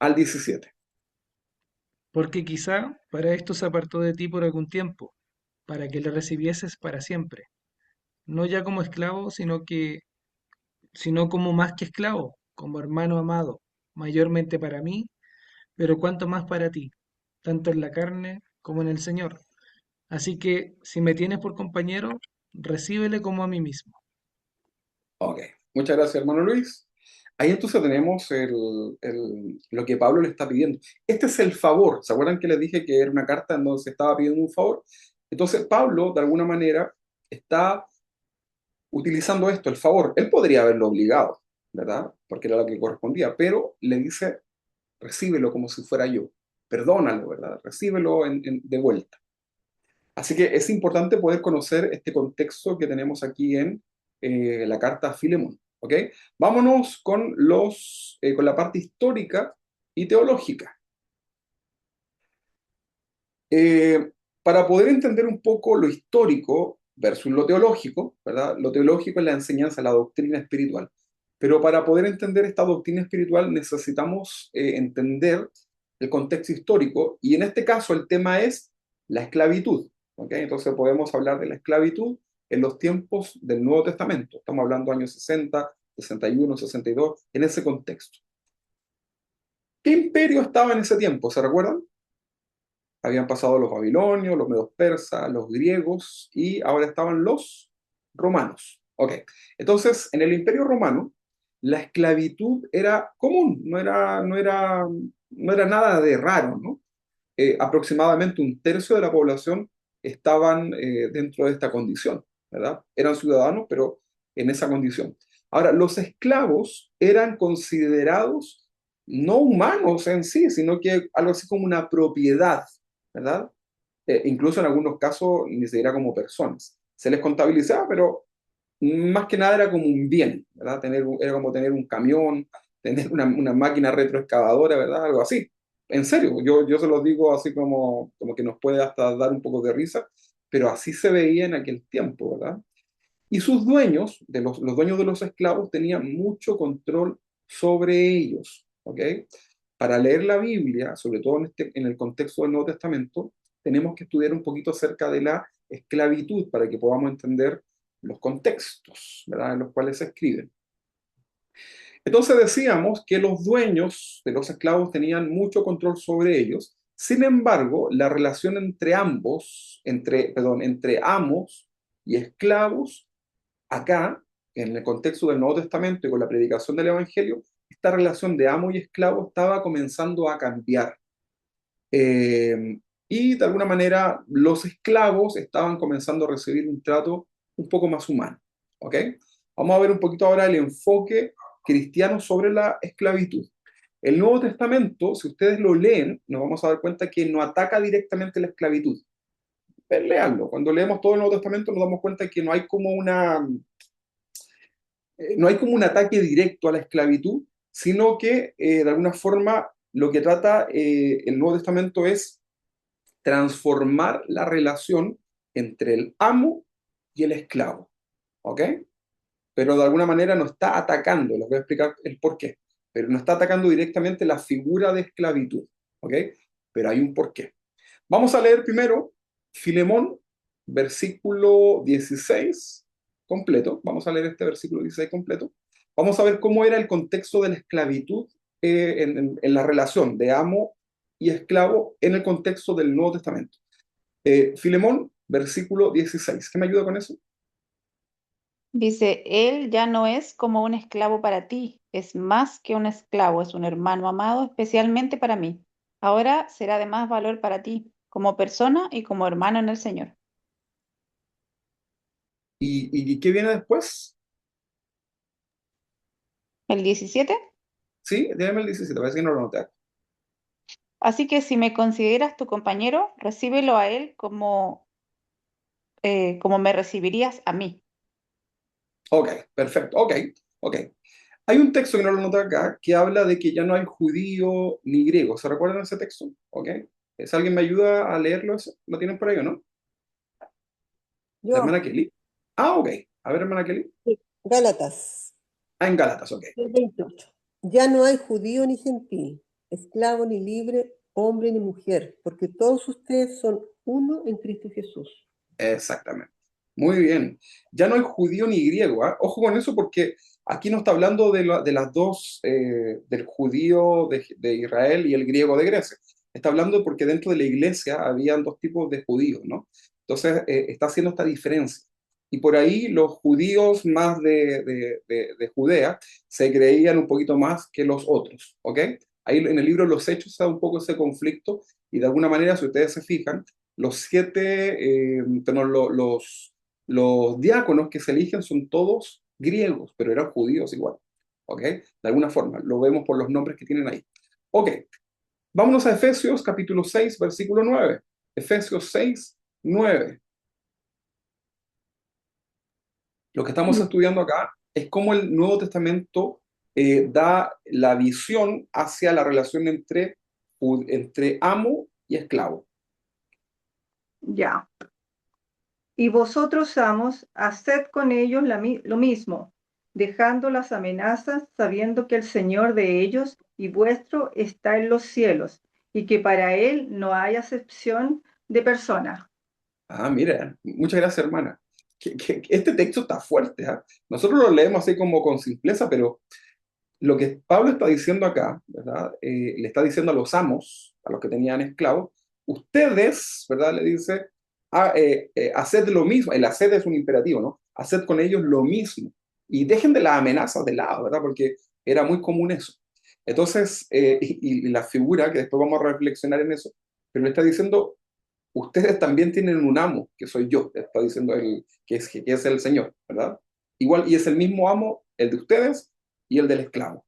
al 17. Porque quizá para esto se apartó de ti por algún tiempo, para que le recibieses para siempre, no ya como esclavo, sino como más que esclavo, como hermano amado, mayormente para mí, pero cuanto más para ti, tanto en la carne como en el Señor. Así que si me tienes por compañero, recíbele como a mí mismo. Ok, muchas gracias, hermano Luis. Ahí entonces tenemos lo que Pablo le está pidiendo. Este es el favor. ¿Se acuerdan que les dije que era una carta en donde se estaba pidiendo un favor? Entonces Pablo, de alguna manera, está utilizando esto, el favor. Él podría haberlo obligado, ¿verdad? Porque era lo que correspondía, pero le dice, recíbelo como si fuera yo. Perdónalo, ¿verdad? Recíbelo de vuelta. Así que es importante poder conocer este contexto que tenemos aquí en la carta a Filemón. ¿Ok? Vámonos con la parte histórica y teológica. Para poder entender un poco lo histórico versus lo teológico, ¿verdad? Lo teológico es la enseñanza, la doctrina espiritual. Pero para poder entender esta doctrina espiritual necesitamos entender el contexto histórico, y en este caso el tema es la esclavitud. ¿Ok? Entonces podemos hablar de la esclavitud en los tiempos del Nuevo Testamento. Estamos hablando de años 60, 61, 62, en ese contexto. ¿Qué imperio estaba en ese tiempo? ¿Se recuerdan? Habían pasado los babilonios, los medos persas, los griegos, y ahora estaban los romanos. Ok, entonces en el Imperio Romano la esclavitud era común, no era nada de raro, ¿no? Aproximadamente un tercio de la población estaban dentro de esta condición, ¿verdad? Eran ciudadanos, pero en esa condición. Ahora, los esclavos eran considerados no humanos en sí, sino que algo así como una propiedad, ¿verdad? Incluso en algunos casos ni siquiera como personas. Se les contabilizaba, pero más que nada era como un bien, ¿verdad? Era como tener un camión, tener una máquina retroexcavadora, ¿verdad? Algo así. En serio, yo se los digo así como que nos puede hasta dar un poco de risa, pero así se veía en aquel tiempo, ¿verdad? Y sus dueños, los dueños de los esclavos, tenían mucho control sobre ellos, ¿ok? Para leer la Biblia, sobre todo en el contexto del Nuevo Testamento, tenemos que estudiar un poquito acerca de la esclavitud para que podamos entender los contextos, ¿verdad?, en los cuales se escriben. Entonces decíamos que los dueños de los esclavos tenían mucho control sobre ellos. Sin embargo, la relación entre entre amos y esclavos, acá, en el contexto del Nuevo Testamento y con la predicación del Evangelio, esta relación de amo y esclavo estaba comenzando a cambiar. Y de alguna manera los esclavos estaban comenzando a recibir un trato un poco más humano. ¿Ok? Vamos a ver un poquito ahora el enfoque cristiano sobre la esclavitud. El Nuevo Testamento, si ustedes lo leen, nos vamos a dar cuenta que no ataca directamente la esclavitud. Léanlo. Cuando leemos todo el Nuevo Testamento nos damos cuenta que no hay como un ataque directo a la esclavitud, sino que de alguna forma lo que trata el Nuevo Testamento es transformar la relación entre el amo y el esclavo. ¿Ok? Pero de alguna manera no está atacando, les voy a explicar el por qué, pero no está atacando directamente la figura de esclavitud. ¿Ok? Pero hay un porqué. Vamos a leer primero Filemón, versículo 16, completo, vamos a leer este versículo 16 completo, vamos a ver cómo era el contexto de la esclavitud en la relación de amo y esclavo en el contexto del Nuevo Testamento. Filemón, versículo 16. ¿Qué me ayuda con eso? Dice, él ya no es como un esclavo para ti, es más que un esclavo, es un hermano amado especialmente para mí. Ahora será de más valor para ti, como persona y como hermano en el Señor. ¿Y qué viene después? El 17. Sí, déjame el 17, parece que no lo noté. Así que si me consideras tu compañero, recíbelo a él como me recibirías a mí. Ok, perfecto, ok. Hay un texto que no lo noté acá que habla de que ya no hay judío ni griego. ¿Se recuerdan ese texto? Ok. ¿Es alguien me ayuda a leerlo? ¿Lo tienen por ahí o no? La Yo, hermana Kelly. Ah, ok. A ver, hermana Kelly. sí, Gálatas Ah, en Gálatas, ok. 28. Ya no hay judío ni gentil, esclavo ni libre, hombre ni mujer, porque todos ustedes son uno en Cristo Jesús. Exactamente. Muy bien. Ya no hay judío ni griego, ¿ah? Ojo con eso porque aquí no está hablando de las dos, del judío de Israel y el griego de Grecia. Está hablando porque dentro de la iglesia habían dos tipos de judíos, ¿no? Entonces, está haciendo esta diferencia. Y por ahí los judíos más de Judea se creían un poquito más que los otros, ¿ok? Ahí en el libro de los Hechos se da un poco ese conflicto y de alguna manera, si ustedes se fijan, los siete, perdón, los diáconos que se eligen son todos griegos, pero eran judíos igual, ¿ok? De alguna forma, lo vemos por los nombres que tienen ahí. Ok, vámonos a Efesios capítulo 6, versículo 9. Efesios 6, 9. Lo que estamos estudiando acá es cómo el Nuevo Testamento da la visión hacia la relación entre amo y esclavo. Ya. Y vosotros, amos, haced con ellos lo mismo, dejando las amenazas, sabiendo que el Señor de ellos y vuestro está en los cielos, y que para Él no hay acepción de persona. Ah, mira, muchas gracias, hermana. Este texto está fuerte, ¿ah? Nosotros lo leemos así como con simpleza, pero lo que Pablo está diciendo acá, ¿verdad? Le está diciendo a los amos, a los que tenían esclavos, ustedes, ¿verdad? Le dice, haced lo mismo. El hacer es un imperativo, ¿no? Haced con ellos lo mismo. Y dejen de las amenazas de lado, ¿verdad? Porque era muy común eso. Entonces, y la figura, que después vamos a reflexionar en eso, pero le está diciendo, ustedes también tienen un amo, que soy yo, está diciendo que es el Señor, ¿verdad? Igual, y es el mismo amo, el de ustedes y el del esclavo.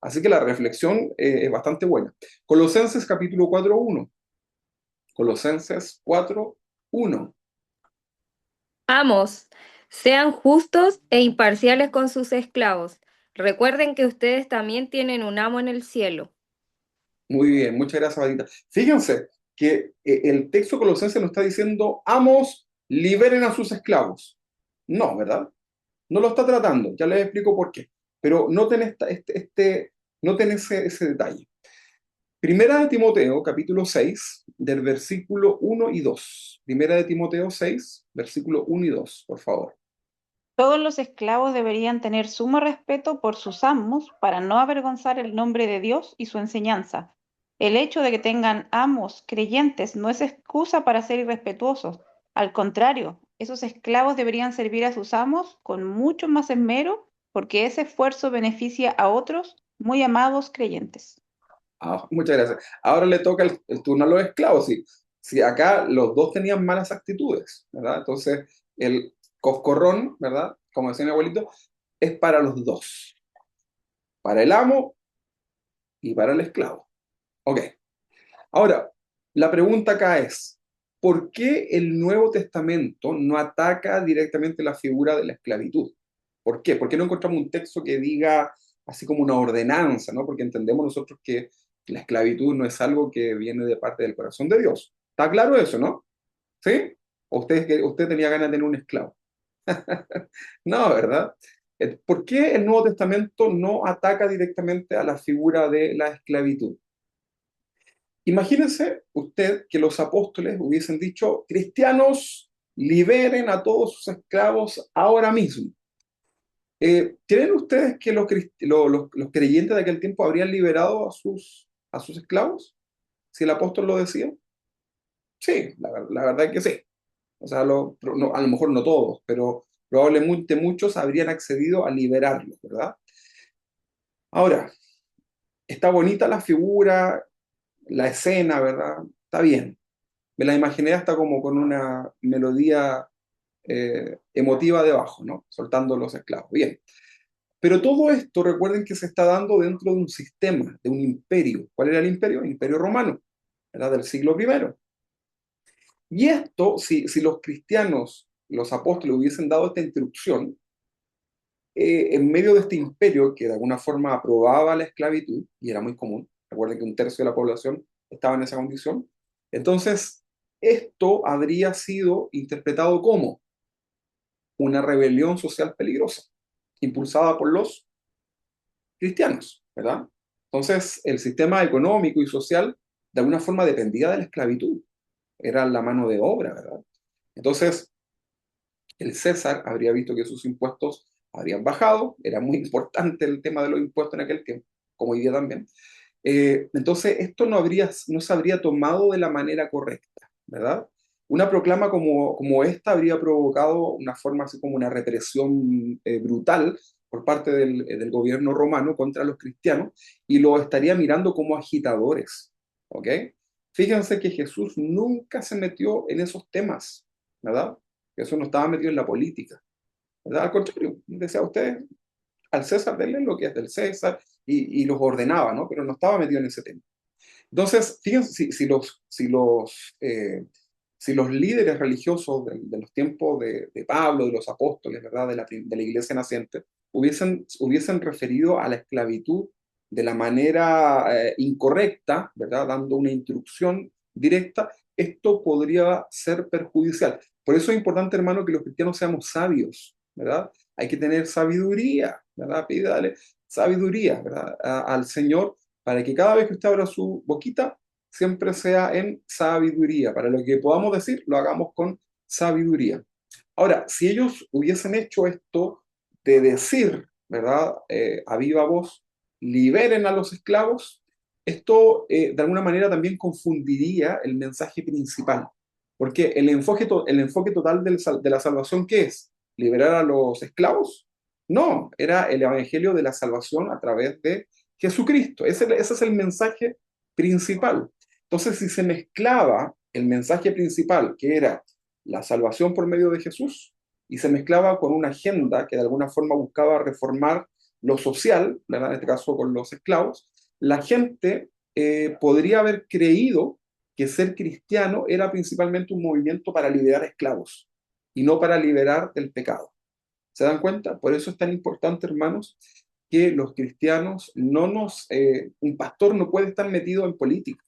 Así que la reflexión es bastante buena. Colosenses capítulo 4:1. Colosenses 4:1. Amos, sean justos e imparciales con sus esclavos. Recuerden que ustedes también tienen un amo en el cielo. Muy bien, muchas gracias, Vadita. Fíjense que el texto colosense nos está diciendo, amos, liberen a sus esclavos. No, ¿verdad? No lo está tratando, ya les explico por qué. Pero noten, noten ese detalle. Primera de Timoteo, capítulo 6, del versículo 1 y 2. Primera de Timoteo 6, versículo 1 y 2, por favor. Todos los esclavos deberían tener sumo respeto por sus amos para no avergonzar el nombre de Dios y su enseñanza. El hecho de que tengan amos creyentes no es excusa para ser irrespetuosos. Al contrario, esos esclavos deberían servir a sus amos con mucho más esmero porque ese esfuerzo beneficia a otros muy amados creyentes. Ah, muchas gracias. Ahora le toca el turno a los esclavos. Si acá los dos tenían malas actitudes, ¿verdad? Entonces, el coscorrón, ¿verdad? Como decía mi abuelito, es para los dos. Para el amo y para el esclavo. Ok. Ahora, la pregunta acá es, ¿por qué el Nuevo Testamento no ataca directamente la figura de la esclavitud? ¿Por qué? ¿Por qué no encontramos un texto que diga así como una ordenanza, ¿no? Porque entendemos nosotros que la esclavitud no es algo que viene de parte del corazón de Dios. ¿Está claro eso, no? ¿Sí? ¿O usted tenía ganas de tener un esclavo? No, ¿verdad? ¿Por qué el Nuevo Testamento no ataca directamente a la figura de la esclavitud? Imagínense usted que los apóstoles hubiesen dicho, cristianos, liberen a todos sus esclavos ahora mismo. ¿Creen ustedes que los creyentes de aquel tiempo habrían liberado a sus esclavos? Si el apóstol lo decía. Sí, la verdad es que sí. O sea, a lo mejor no todos, pero probablemente muchos habrían accedido a liberarlos, ¿verdad? Ahora, está bonita la figura, la escena, ¿verdad? Está bien. Me la imaginé hasta como con una melodía emotiva debajo, ¿no? Soltando los esclavos. Bien. Pero todo esto, recuerden que se está dando dentro de un sistema, de un imperio. ¿Cuál era el imperio? El imperio romano, ¿verdad? Del siglo I. Y esto, si los cristianos, los apóstoles hubiesen dado esta instrucción, en medio de este imperio que de alguna forma aprobaba la esclavitud, y era muy común, recuerden que un tercio de la población estaba en esa condición, entonces esto habría sido interpretado como una rebelión social peligrosa, impulsada por los cristianos, ¿verdad? Entonces el sistema económico y social de alguna forma dependía de la esclavitud, era la mano de obra, ¿verdad? Entonces el César habría visto que sus impuestos habrían bajado, era muy importante el tema de los impuestos en aquel tiempo, como hoy día también. Entonces, esto no se habría tomado de la manera correcta, ¿verdad? Una proclama como esta habría provocado una forma así como una represión brutal por parte del gobierno romano contra los cristianos y lo estaría mirando como agitadores, ¿ok? Fíjense que Jesús nunca se metió en esos temas, ¿verdad? Jesús no estaba metido en la política, ¿verdad? Al contrario, decía usted, al César denle lo que es del César y los ordenaba, ¿no? Pero no estaba metido en ese tema. Entonces, fíjense, si los líderes religiosos de los tiempos de Pablo, de los apóstoles, ¿verdad? De la iglesia naciente, hubiesen referido a la esclavitud de la manera incorrecta, ¿verdad? Dando una instrucción directa, esto podría ser perjudicial. Por eso es importante, hermano, que los cristianos seamos sabios, ¿verdad? Hay que tener sabiduría, ¿verdad? Pídale sabiduría, ¿verdad? Al Señor para que cada vez que usted abra su boquita, siempre sea en sabiduría. Para lo que podamos decir, lo hagamos con sabiduría. Ahora, si ellos hubiesen hecho esto de decir, ¿verdad? A viva voz, liberen a los esclavos, esto de alguna manera también confundiría el mensaje principal. Porque el enfoque total de la salvación, ¿qué es? ¿Liberar a los esclavos? No, era el evangelio de la salvación a través de Jesucristo. Ese es el mensaje principal. Entonces, si se mezclaba el mensaje principal, que era la salvación por medio de Jesús, y se mezclaba con una agenda que de alguna forma buscaba reformar lo social, ¿verdad? En este caso con los esclavos, la gente podría haber creído que ser cristiano era principalmente un movimiento para liberar esclavos y no para liberar del pecado. ¿Se dan cuenta? Por eso es tan importante, hermanos, que los cristianos un pastor no puede estar metido en política,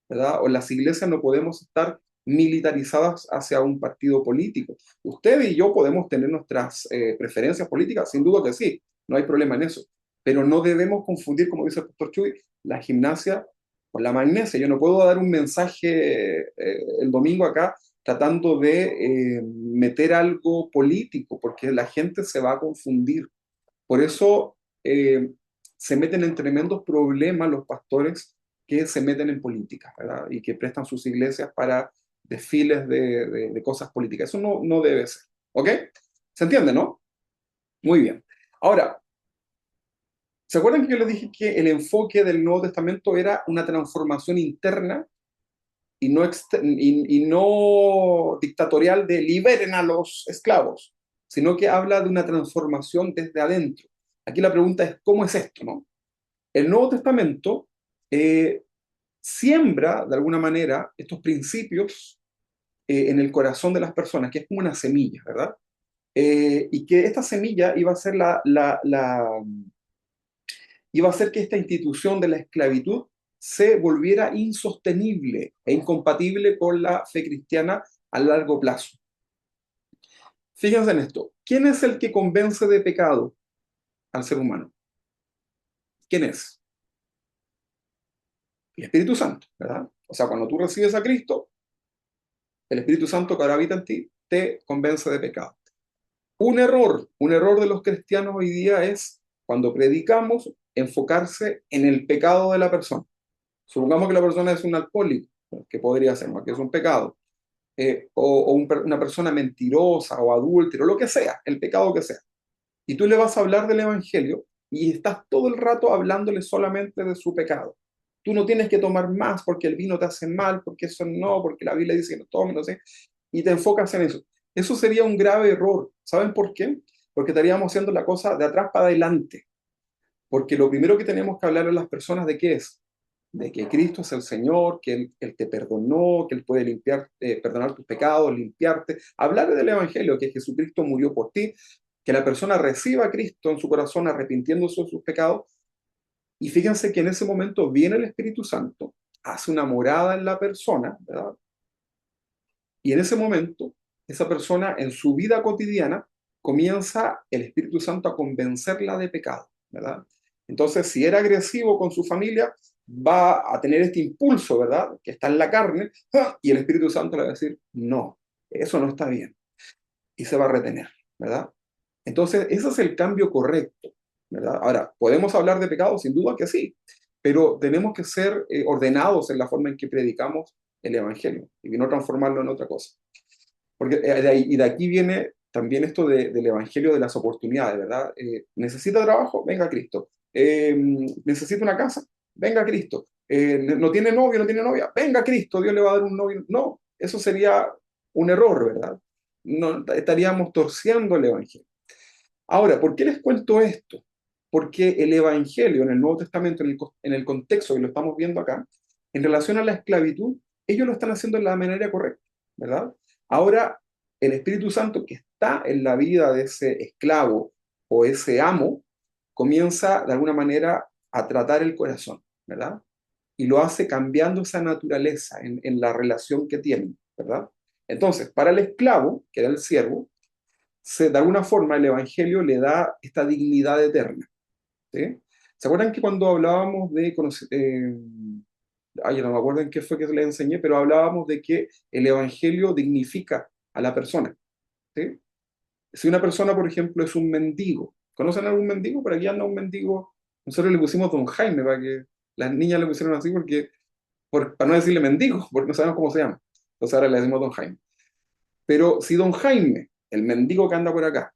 ¿verdad? O las iglesias no podemos estar militarizadas hacia un partido político. Usted y yo podemos tener nuestras preferencias políticas, sin duda que sí, no hay problema en eso, pero no debemos confundir, como dice el pastor Chuy, la gimnasia con la magnesia. Yo no puedo dar un mensaje el domingo acá tratando de meter algo político, porque la gente se va a confundir. Por eso se meten en tremendos problemas los pastores que se meten en política, ¿verdad? Y que prestan sus iglesias para desfiles de cosas políticas. Eso no debe ser, ¿ok? ¿Se entiende, no? Muy bien. Ahora, ¿se acuerdan que yo les dije que el enfoque del Nuevo Testamento era una transformación interna y no dictatorial de liberen a los esclavos, sino que habla de una transformación desde adentro? Aquí la pregunta es, ¿cómo es esto, no? El Nuevo Testamento siembra, de alguna manera, estos principios en el corazón de las personas, que es como una semilla, ¿verdad? Y que esta semilla iba a ser iba a hacer que esta institución de la esclavitud se volviera insostenible e incompatible con la fe cristiana a largo plazo. Fíjense en esto. ¿Quién es el que convence de pecado al ser humano? ¿Quién es? El Espíritu Santo, ¿verdad? O sea, cuando tú recibes a Cristo, el Espíritu Santo que ahora habita en ti, te convence de pecado. Un error de los cristianos hoy día es, cuando predicamos, enfocarse en el pecado de la persona. Supongamos que la persona es un alcohólico, que podría ser, que es un pecado, una persona mentirosa o adúltera, lo que sea, el pecado que sea. Y tú le vas a hablar del evangelio y estás todo el rato hablándole solamente de su pecado. Tú no tienes que tomar más porque el vino te hace mal, porque eso no, porque la Biblia dice que no tomes, no sé, y te enfocas en eso. Eso sería un grave error. ¿Saben por qué? Porque estaríamos haciendo la cosa de atrás para adelante. Porque lo primero que tenemos que hablar a las personas de qué es, de que Cristo es el Señor, que Él te perdonó, que Él puede limpiar, perdonar tus pecados, limpiarte. Hablar del Evangelio, que Jesucristo murió por ti, que la persona reciba a Cristo en su corazón arrepintiéndose de sus pecados. Y fíjense que en ese momento viene el Espíritu Santo, hace una morada en la persona, ¿verdad? Y en ese momento, esa persona en su vida cotidiana comienza el Espíritu Santo a convencerla de pecado, ¿verdad? Entonces, si era agresivo con su familia, va a tener este impulso, ¿verdad? Que está en la carne, y el Espíritu Santo le va a decir, no, eso no está bien. Y se va a retener, ¿verdad? Entonces, ese es el cambio correcto, ¿verdad? Ahora, ¿podemos hablar de pecado? Sin duda que sí, pero tenemos que ser ordenados en la forma en que predicamos el Evangelio y no transformarlo en otra cosa. Porque de aquí viene también esto del Evangelio de las oportunidades, ¿verdad? ¿Necesita trabajo? Venga Cristo. ¿Necesita una casa? Venga Cristo. ¿No tiene novio? ¿No tiene novia? Venga Cristo, Dios le va a dar un novio. No, eso sería un error, ¿verdad? No, estaríamos torciendo el Evangelio. Ahora, ¿por qué les cuento esto? Porque el Evangelio en el Nuevo Testamento, en el contexto que lo estamos viendo acá, en relación a la esclavitud, ellos lo están haciendo de la manera correcta, ¿verdad? Ahora, el Espíritu Santo que está en la vida de ese esclavo o ese amo, comienza de alguna manera a tratar el corazón, ¿verdad? Y lo hace cambiando esa naturaleza en la relación que tienen, ¿verdad? Entonces, para el esclavo, que era el siervo, de alguna forma el Evangelio le da esta dignidad eterna, ¿sí? ¿Se acuerdan que cuando hablábamos de yo no me acuerdo en qué fue que les enseñé, pero hablábamos de que el Evangelio dignifica a la persona, ¿sí? Si una persona, por ejemplo, es un mendigo, ¿conocen algún mendigo? Por aquí anda un mendigo, nosotros le pusimos Don Jaime, para que las niñas le pusieron así, para no decirle mendigo, porque no sabemos cómo se llama, entonces ahora le decimos Don Jaime. Pero si Don Jaime, el mendigo que anda por acá,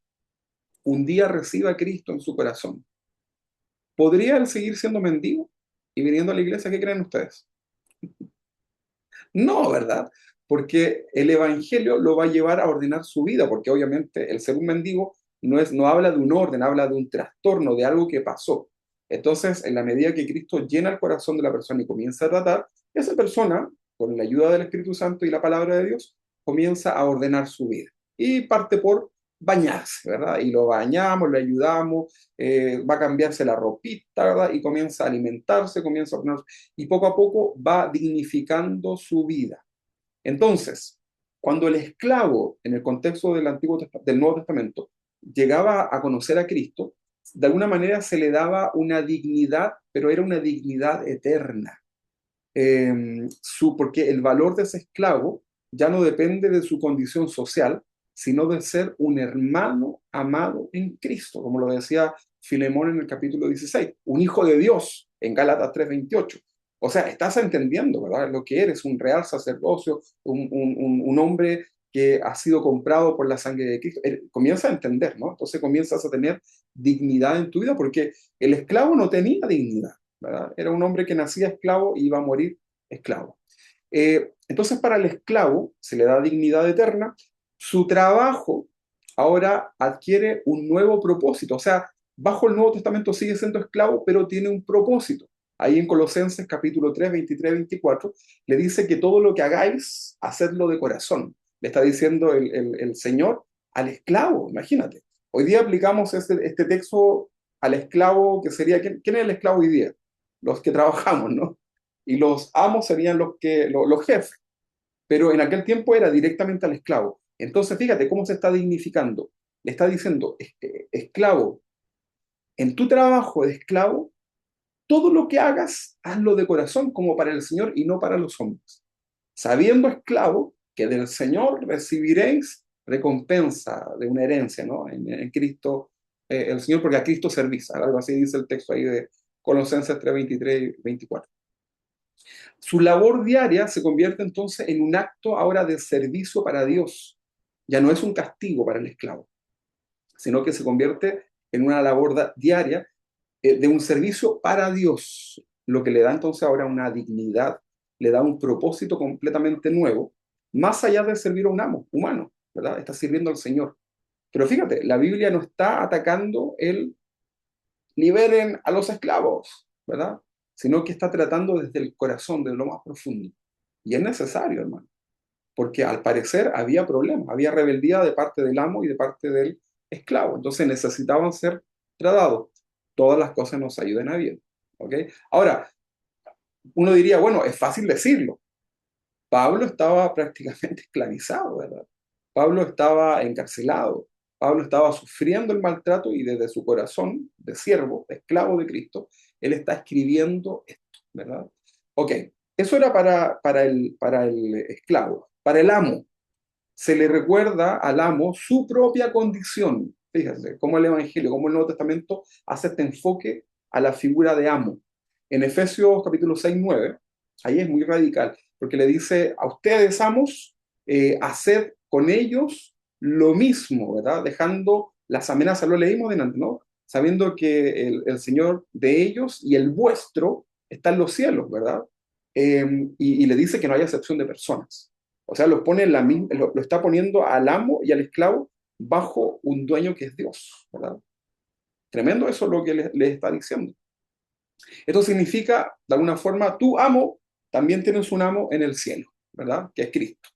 un día reciba a Cristo en su corazón, ¿podría él seguir siendo mendigo y viniendo a la iglesia? ¿Qué creen ustedes? No, ¿verdad? Porque el Evangelio lo va a llevar a ordenar su vida, porque obviamente el ser un mendigo no habla de un orden, habla de un trastorno, de algo que pasó. Entonces, en la medida que Cristo llena el corazón de la persona y comienza a tratar, esa persona, con la ayuda del Espíritu Santo y la palabra de Dios, comienza a ordenar su vida. Y parte por bañarse, ¿verdad? Y lo bañamos, le ayudamos, va a cambiarse la ropita, ¿verdad? Y comienza a alimentarse, comienza a ordenarse, y poco a poco va dignificando su vida. Entonces, cuando el esclavo, en el contexto del Nuevo Testamento, llegaba a conocer a Cristo, de alguna manera se le daba una dignidad, pero era una dignidad eterna. Porque el valor de ese esclavo ya no depende de su condición social, sino de ser un hermano amado en Cristo, como lo decía Filemón en el capítulo 16, un hijo de Dios en Gálatas 3:28. O sea, estás entendiendo, ¿verdad? Lo que eres, un real sacerdocio, un hombre que ha sido comprado por la sangre de Cristo. Comienza a entender, ¿no? Entonces comienzas a tener dignidad en tu vida, porque el esclavo no tenía dignidad, ¿verdad? Era un hombre que nacía esclavo y iba a morir esclavo. Entonces, para el esclavo se le da dignidad eterna. Su trabajo ahora adquiere un nuevo propósito. O sea, bajo el Nuevo Testamento sigue siendo esclavo, pero tiene un propósito. Ahí en Colosenses capítulo 3, 23, 24, le dice que todo lo que hagáis, hacedlo de corazón. Le está diciendo el Señor al esclavo, imagínate. Hoy día aplicamos este texto al esclavo, que sería, ¿quién es el esclavo hoy día? Los que trabajamos, ¿no? Y los amos serían los jefes. Pero en aquel tiempo era directamente al esclavo. Entonces, fíjate cómo se está dignificando. Le está diciendo, esclavo, en tu trabajo de esclavo, todo lo que hagas, hazlo de corazón como para el Señor y no para los hombres. Sabiendo, esclavo, que del Señor recibiréis recompensa de una herencia, ¿no? En Cristo, el Señor, porque a Cristo servís, algo así dice el texto ahí de Colosenses 3, 23 y 24. Su labor diaria se convierte entonces en un acto ahora de servicio para Dios. Ya no es un castigo para el esclavo, sino que se convierte en una labor diaria de un servicio para Dios, lo que le da entonces ahora una dignidad, le da un propósito completamente nuevo, más allá de servir a un amo humano, ¿verdad? Está sirviendo al Señor. Pero fíjate, la Biblia no está atacando el liberen a los esclavos, ¿verdad? Sino que está tratando desde el corazón, desde lo más profundo. Y es necesario, hermano, porque al parecer había problemas, había rebeldía de parte del amo y de parte del esclavo. Entonces necesitaban ser tratados. Todas las cosas nos ayuden a bien. ¿Ok? Ahora, uno diría, bueno, es fácil decirlo. Pablo estaba prácticamente esclavizado, ¿verdad? Pablo estaba encarcelado. Pablo estaba sufriendo el maltrato y desde su corazón de siervo, de esclavo de Cristo, él está escribiendo esto, ¿verdad? Ok, eso era para el esclavo. Para el amo, se le recuerda al amo su propia condición. Fíjense, cómo el Evangelio, cómo el Nuevo Testamento hace este enfoque a la figura de amo. En Efesios capítulo 6, 9, ahí es muy radical, porque le dice a ustedes, amos, haced con ellos lo mismo, ¿verdad? Dejando las amenazas, lo leímos delante, ¿no? Sabiendo que el Señor de ellos y el vuestro está en los cielos, ¿verdad? Y le dice que no hay acepción de personas. O sea, lo está poniendo al amo y al esclavo bajo un dueño que es Dios, ¿verdad? Tremendo eso es lo que le está diciendo. Esto significa, de alguna forma, tu amo también tienes un amo en el cielo, ¿verdad? Que es Cristo.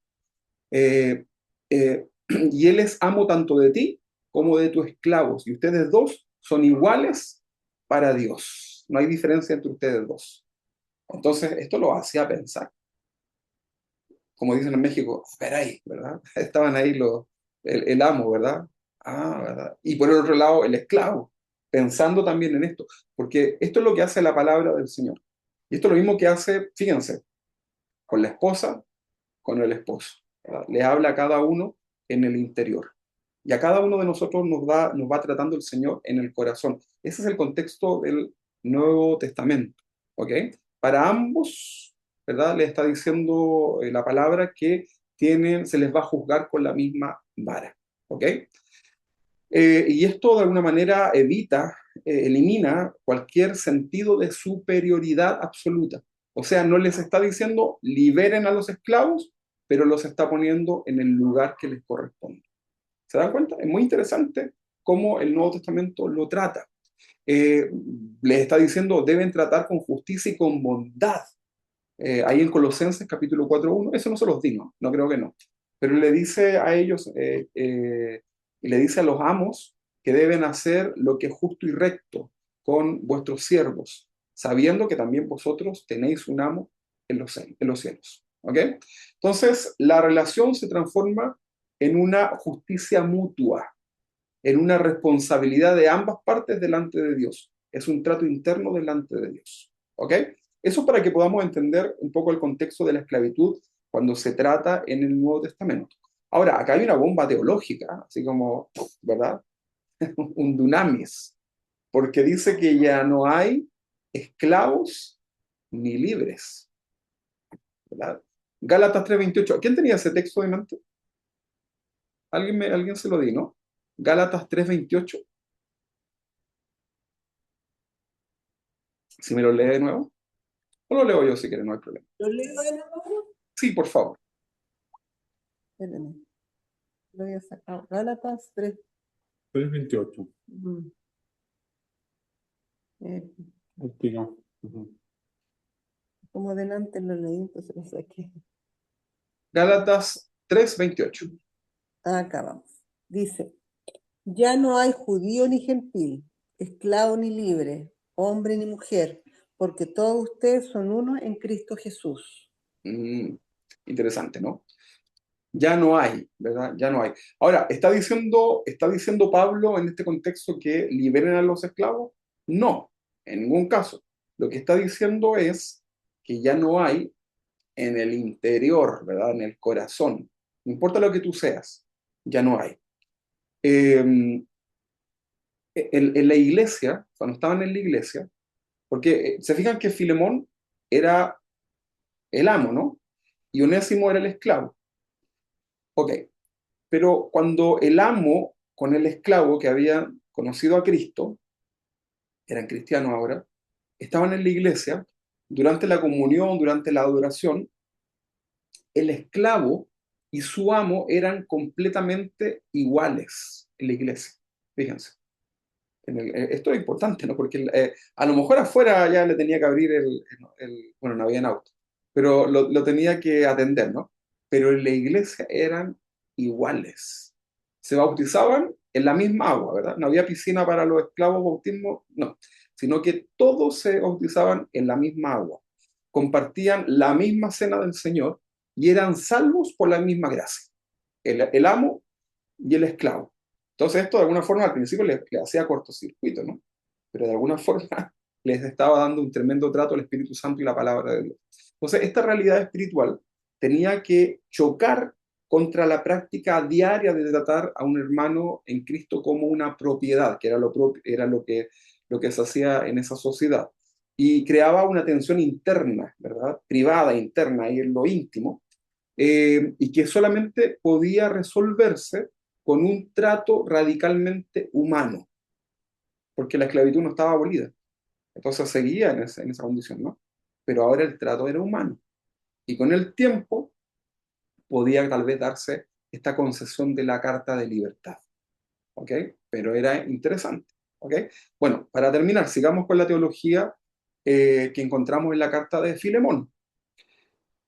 Y Él es amo tanto de ti como de tus esclavos. Y ustedes dos son iguales para Dios. No hay diferencia entre ustedes dos. Entonces, esto lo hacía pensar. Como dicen en México, espera ahí, ¿verdad? Estaban ahí el amo, ¿verdad? Ah, ¿verdad? Y por el otro lado, el esclavo, pensando también en esto, porque esto es lo que hace la palabra del Señor. Y esto es lo mismo que hace, fíjense, con la esposa, con el esposo, ¿verdad? Le habla a cada uno en el interior. Y a cada uno de nosotros nos va tratando el Señor en el corazón. Ese es el contexto del Nuevo Testamento, ¿ok? Para ambos, ¿verdad? Le está diciendo la palabra que se les va a juzgar con la misma vara, ¿ok? Y esto de alguna manera elimina cualquier sentido de superioridad absoluta. O sea, no les está diciendo liberen a los esclavos, pero los está poniendo en el lugar que les corresponde. ¿Se dan cuenta? Es muy interesante cómo el Nuevo Testamento lo trata. Les está diciendo deben tratar con justicia y con bondad. Ahí en Colosenses capítulo 4:1, eso no se los di, no creo que no. Pero le dice a ellos, y le dice a los amos que deben hacer lo que es justo y recto con vuestros siervos, sabiendo que también vosotros tenéis un amo en los cielos. ¿Ok? Entonces, la relación se transforma en una justicia mutua, en una responsabilidad de ambas partes delante de Dios. Es un trato interno delante de Dios. ¿Ok? Eso para que podamos entender un poco el contexto de la esclavitud cuando se trata en el Nuevo Testamento. Ahora, acá hay una bomba teológica, así como, ¿verdad? Un dunamis, porque dice que ya no hay esclavos ni libres, ¿verdad? Gálatas 3:28. ¿Quién tenía ese texto de mente? Alguien se lo di, ¿no? Gálatas 3:28. Si me lo lee de nuevo. O lo leo yo si quiere, no hay problema. ¿Lo leo de nuevo? Sí, por favor. Espérenme. Lo voy a sacar. Gálatas 3. 3:28. Eh, Aquí no. Ujú. como delante lo leí, entonces lo saqué. Gálatas 3:28. Acá vamos. Dice, ya no hay judío ni gentil, esclavo ni libre, hombre ni mujer, porque todos ustedes son uno en Cristo Jesús. Interesante, ¿no? Ya no hay, ¿verdad? Ya no hay. Ahora, ¿está diciendo Pablo en este contexto que liberen a los esclavos? No, en ningún caso. Lo que está diciendo es que ya no hay en el interior, ¿verdad? En el corazón. No importa lo que tú seas, ya no hay. En la iglesia, cuando estaban en la iglesia, porque se fijan que Filemón era el amo, ¿no? Y Onésimo era el esclavo. Ok, pero cuando el amo con el esclavo que había conocido a Cristo, eran cristianos ahora, estaban en la iglesia, durante la comunión, durante la adoración, el esclavo y su amo eran completamente iguales en la iglesia. Fíjense. Esto es importante, ¿no? Porque a lo mejor afuera ya le tenía que abrir bueno, no había en auto, pero lo tenía que atender, ¿no? Pero en la iglesia eran iguales. Se bautizaban en la misma agua, ¿verdad? No había piscina para los esclavos, bautismo, no, sino que todos se bautizaban en la misma agua. Compartían la misma cena del Señor y eran salvos por la misma gracia. El amo y el esclavo. Entonces esto de alguna forma al principio le hacía cortocircuito, ¿no? Pero de alguna forma les estaba dando un tremendo trato al Espíritu Santo y la palabra de Dios. Entonces esta realidad espiritual tenía que chocar contra la práctica diaria de tratar a un hermano en Cristo como una propiedad, que era lo que se hacía en esa sociedad. Y creaba una tensión interna, ¿verdad? Privada, interna, y en lo íntimo, y que solamente podía resolverse con un trato radicalmente humano, porque la esclavitud no estaba abolida. Entonces seguía en esa condición, ¿no? Pero ahora el trato era humano. Y con el tiempo podía tal vez darse esta concesión de la Carta de Libertad. ¿Ok? Pero era interesante. ¿Ok? Bueno, para terminar, sigamos con la teología que encontramos en la Carta de Filemón.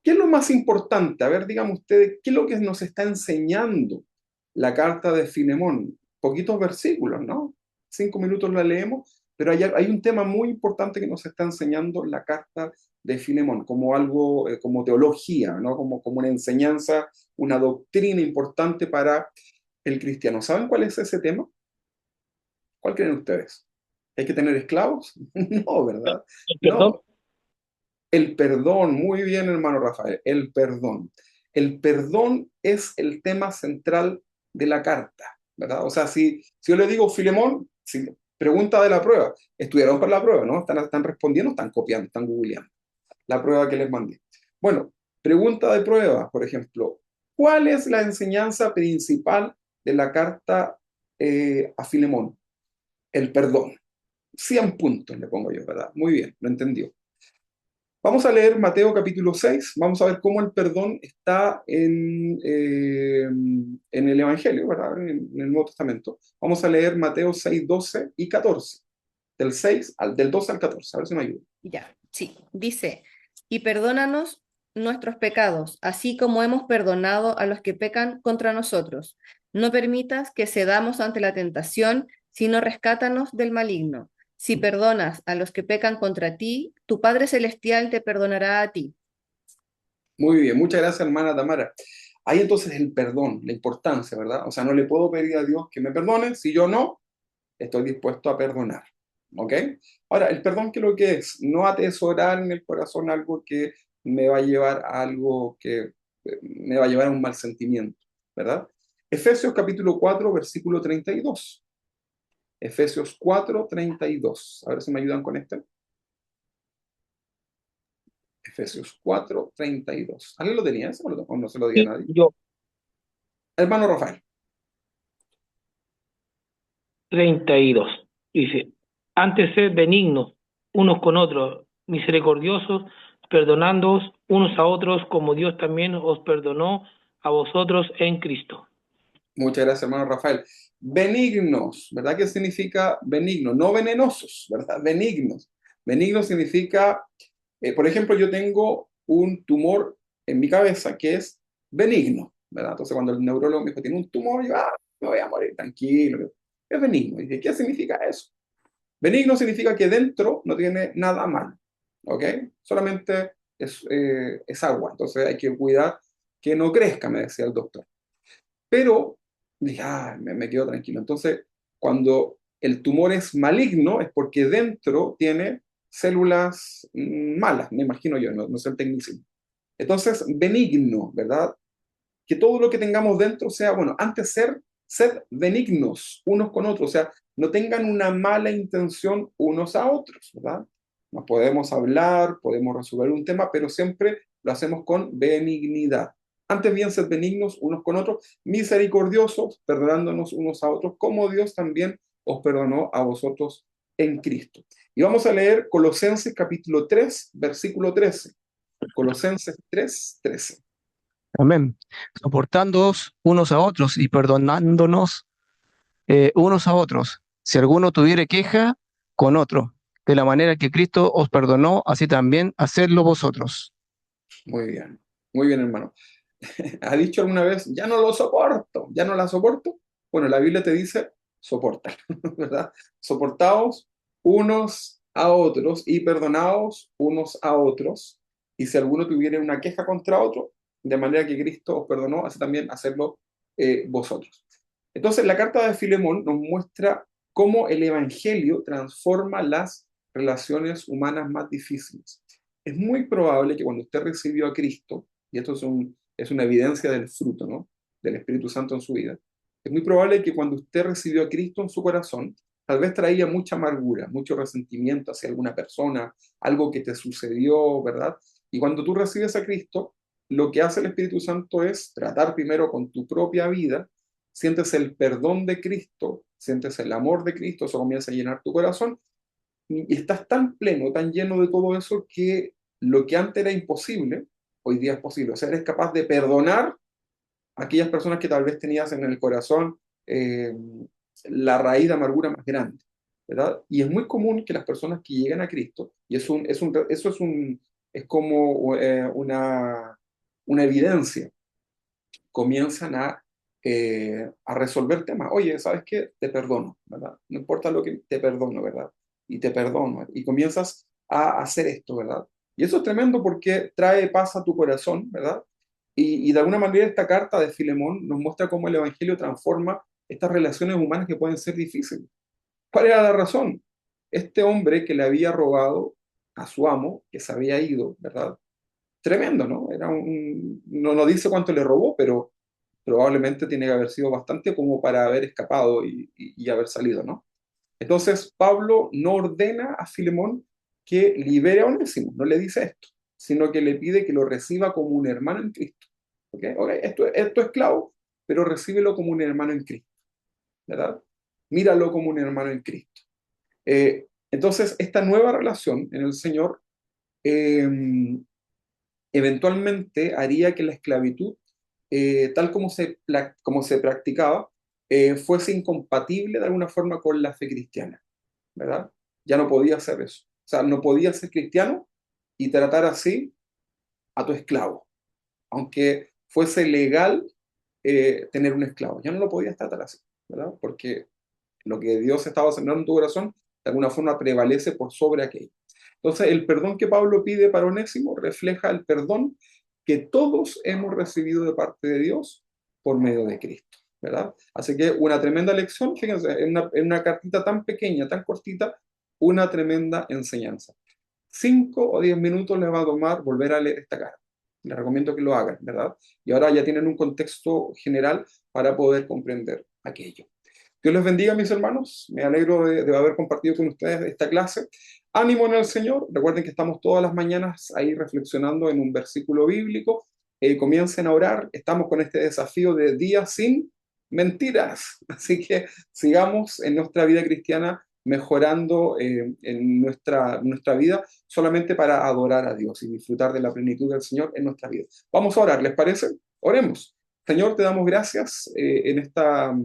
¿Qué es lo más importante? A ver, díganme ustedes, ¿qué es lo que nos está enseñando la carta de Filemón? Poquitos versículos, ¿no? 5 minutos la leemos, pero hay un tema muy importante que nos está enseñando la carta de Filemón, como algo, como teología, ¿no? Como una enseñanza, una doctrina importante para el cristiano. ¿Saben cuál es ese tema? ¿Cuál creen ustedes? ¿Hay que tener esclavos? No, ¿verdad? Perdón. No. El perdón, muy bien, hermano Rafael, el perdón. El perdón es el tema central de la carta, ¿verdad? O sea, si yo le digo, Filemón, pregunta de la prueba, estudiaron para la prueba, ¿no? Están respondiendo, están copiando, están googleando la prueba que les mandé. Bueno, pregunta de prueba, por ejemplo, ¿cuál es la enseñanza principal de la carta a Filemón? El perdón. 100 puntos le pongo yo, ¿verdad? Muy bien, lo entendió. Vamos a leer Mateo capítulo 6, vamos a ver cómo el perdón está en el Evangelio, ¿verdad? En el Nuevo Testamento. Vamos a leer Mateo 6, 12 y 14, del 12 al 14, a ver si me ayuda. Ya, sí, dice, y perdónanos nuestros pecados, así como hemos perdonado a los que pecan contra nosotros. No permitas que cedamos ante la tentación, sino rescátanos del maligno. Si perdonas a los que pecan contra ti, tu Padre Celestial te perdonará a ti. Muy bien, muchas gracias, hermana Tamara. Ahí entonces el perdón, la importancia, ¿verdad? O sea, no le puedo pedir a Dios que me perdone si yo no estoy dispuesto a perdonar. ¿Ok? Ahora, el perdón, ¿qué es lo que es? No atesorar en el corazón algo que me va a llevar a algo que me va a llevar a un mal sentimiento, ¿verdad? Efesios capítulo 4, versículo 32. Efesios 4, 32. A ver si me ayudan con este. Efesios 4, 32. ¿Alguien lo tenía eso o no se lo di a Sí, nadie? yo, Hermano Rafael. 32. Dice, antes sed benignos unos con otros, misericordiosos, perdonándoos unos a otros, como Dios también os perdonó a vosotros en Cristo. Muchas gracias, hermano Rafael. Benignos, ¿verdad? ¿Qué significa benigno? No venenosos, ¿verdad? Benignos. Benigno significa, por ejemplo, yo tengo un tumor en mi cabeza que es benigno, ¿verdad? Entonces, cuando el neurólogo me dijo, tiene un tumor, yo, me voy a morir, tranquilo. Es benigno. Y dije, ¿qué significa eso? Benigno significa que dentro no tiene nada mal, ¿ok? Solamente es agua, entonces hay que cuidar que no crezca, me decía el doctor. Pero dije, me quedo tranquilo. Entonces, cuando el tumor es maligno, es porque dentro tiene células malas, me imagino yo, no sé el tecnicismo. Entonces, benigno, ¿verdad? que todo lo que tengamos dentro sea, bueno, antes sed benignos unos con otros, o sea, no tengan una mala intención unos a otros, ¿verdad? Nos podemos hablar, podemos resolver un tema, pero siempre lo hacemos con benignidad. Antes bien, sed benignos unos con otros, misericordiosos, perdonándonos unos a otros, como Dios también os perdonó a vosotros en Cristo. Y vamos a leer Colosenses capítulo 3, versículo 13. Colosenses 3, 13. Amén. Soportándoos unos a otros y perdonándonos unos a otros. Si alguno tuviere queja con otro, de la manera que Cristo os perdonó, así también hacedlo vosotros. Muy bien, hermano. ¿Ha dicho alguna vez, ya no lo soporto, ya no la soporto? Bueno, la Biblia te dice, soporta, ¿verdad? Soportaos unos a otros y perdonaos unos a otros. Y si alguno tuviera una queja contra otro, de manera que Cristo os perdonó, así también hacerlo vosotros. Entonces, la carta de Filemón nos muestra cómo el Evangelio transforma las relaciones humanas más difíciles. Es muy probable que cuando usted recibió a Cristo, y esto es una evidencia del fruto, ¿no?, del Espíritu Santo en su vida, es muy probable que cuando usted recibió a Cristo en su corazón, tal vez traía mucha amargura, mucho resentimiento hacia alguna persona, algo que te sucedió, ¿verdad? Y cuando tú recibes a Cristo, lo que hace el Espíritu Santo es tratar primero con tu propia vida, sientes el perdón de Cristo, sientes el amor de Cristo, eso comienza a llenar tu corazón, y estás tan pleno, tan lleno de todo eso, que lo que antes era imposible, hoy día es posible. O sea, eres capaz de perdonar a aquellas personas que tal vez tenías en el corazón la raíz de amargura más grande, ¿verdad? Y es muy común que las personas que llegan a Cristo, y eso es como una evidencia, comienzan a resolver temas. Oye, ¿sabes qué? Te perdono, ¿verdad? No importa lo que te perdono, ¿verdad? Y te perdono. Y comienzas a hacer esto, ¿verdad? Y eso es tremendo porque trae paz a tu corazón, ¿verdad? Y de alguna manera esta carta de Filemón nos muestra cómo el Evangelio transforma estas relaciones humanas que pueden ser difíciles. ¿Cuál era la razón? Este hombre que le había robado a su amo, que se había ido, ¿verdad? Tremendo, ¿no? No dice cuánto le robó, pero probablemente tiene que haber sido bastante como para haber escapado y haber salido, ¿no? Entonces, Pablo no ordena a Filemón que libere a Onésimo, no le dice esto, sino que le pide que lo reciba como un hermano en Cristo. ¿Ok? Esto es clavo, pero recíbelo como un hermano en Cristo, ¿verdad? Míralo como un hermano en Cristo. Entonces, esta nueva relación en el Señor eventualmente haría que la esclavitud, tal como se practicaba, fuese incompatible de alguna forma con la fe cristiana, ¿verdad? Ya no podía hacer eso. O sea, no podía ser cristiano y tratar así a tu esclavo, aunque fuese legal tener un esclavo. Ya no lo podías tratar así, ¿verdad? Porque lo que Dios estaba sembrando en tu corazón, de alguna forma prevalece por sobre aquello. Entonces, el perdón que Pablo pide para Onésimo refleja el perdón que todos hemos recibido de parte de Dios por medio de Cristo, ¿verdad? Así que una tremenda lección, fíjense, en una cartita tan pequeña, tan cortita, una tremenda enseñanza. 5 o 10 minutos les va a tomar volver a leer esta carta. Les recomiendo que lo hagan, ¿verdad? Y ahora ya tienen un contexto general para poder comprender aquello. Dios les bendiga, mis hermanos. Me alegro de haber compartido con ustedes esta clase. Ánimo en el Señor. Recuerden que estamos todas las mañanas ahí reflexionando en un versículo bíblico. Comiencen a orar. Estamos con este desafío de días sin mentiras. Así que sigamos en nuestra vida cristiana mejorando en nuestra vida solamente para adorar a Dios y disfrutar de la plenitud del Señor en nuestra vida. Vamos a orar, ¿les parece? Oremos. Señor, te damos gracias en esta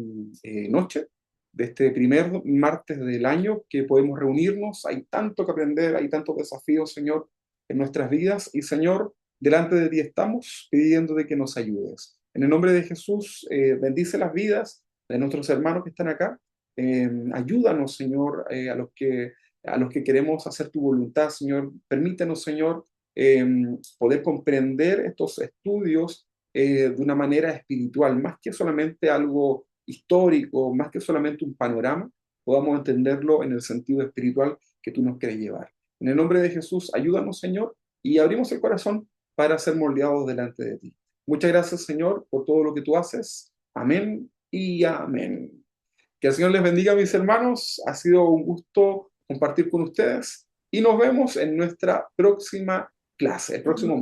noche de este primer martes del año que podemos reunirnos. Hay tanto que aprender, hay tantos desafíos, Señor, en nuestras vidas. Y, Señor, delante de ti estamos pidiendo de que nos ayudes. En el nombre de Jesús, bendice las vidas de nuestros hermanos que están acá. Ayúdanos, Señor, a los que queremos hacer tu voluntad, Señor. Permítenos, Señor, poder comprender estos estudios de una manera espiritual, más que solamente algo histórico, más que solamente un panorama, podamos entenderlo en el sentido espiritual que tú nos quieres llevar. En el nombre de Jesús, ayúdanos, Señor, y abrimos el corazón para ser moldeados delante de ti. Muchas gracias, Señor, por todo lo que tú haces. Amén y amén. Que el Señor les bendiga, mis hermanos. Ha sido un gusto compartir con ustedes y nos vemos en nuestra próxima clase, el próximo martes.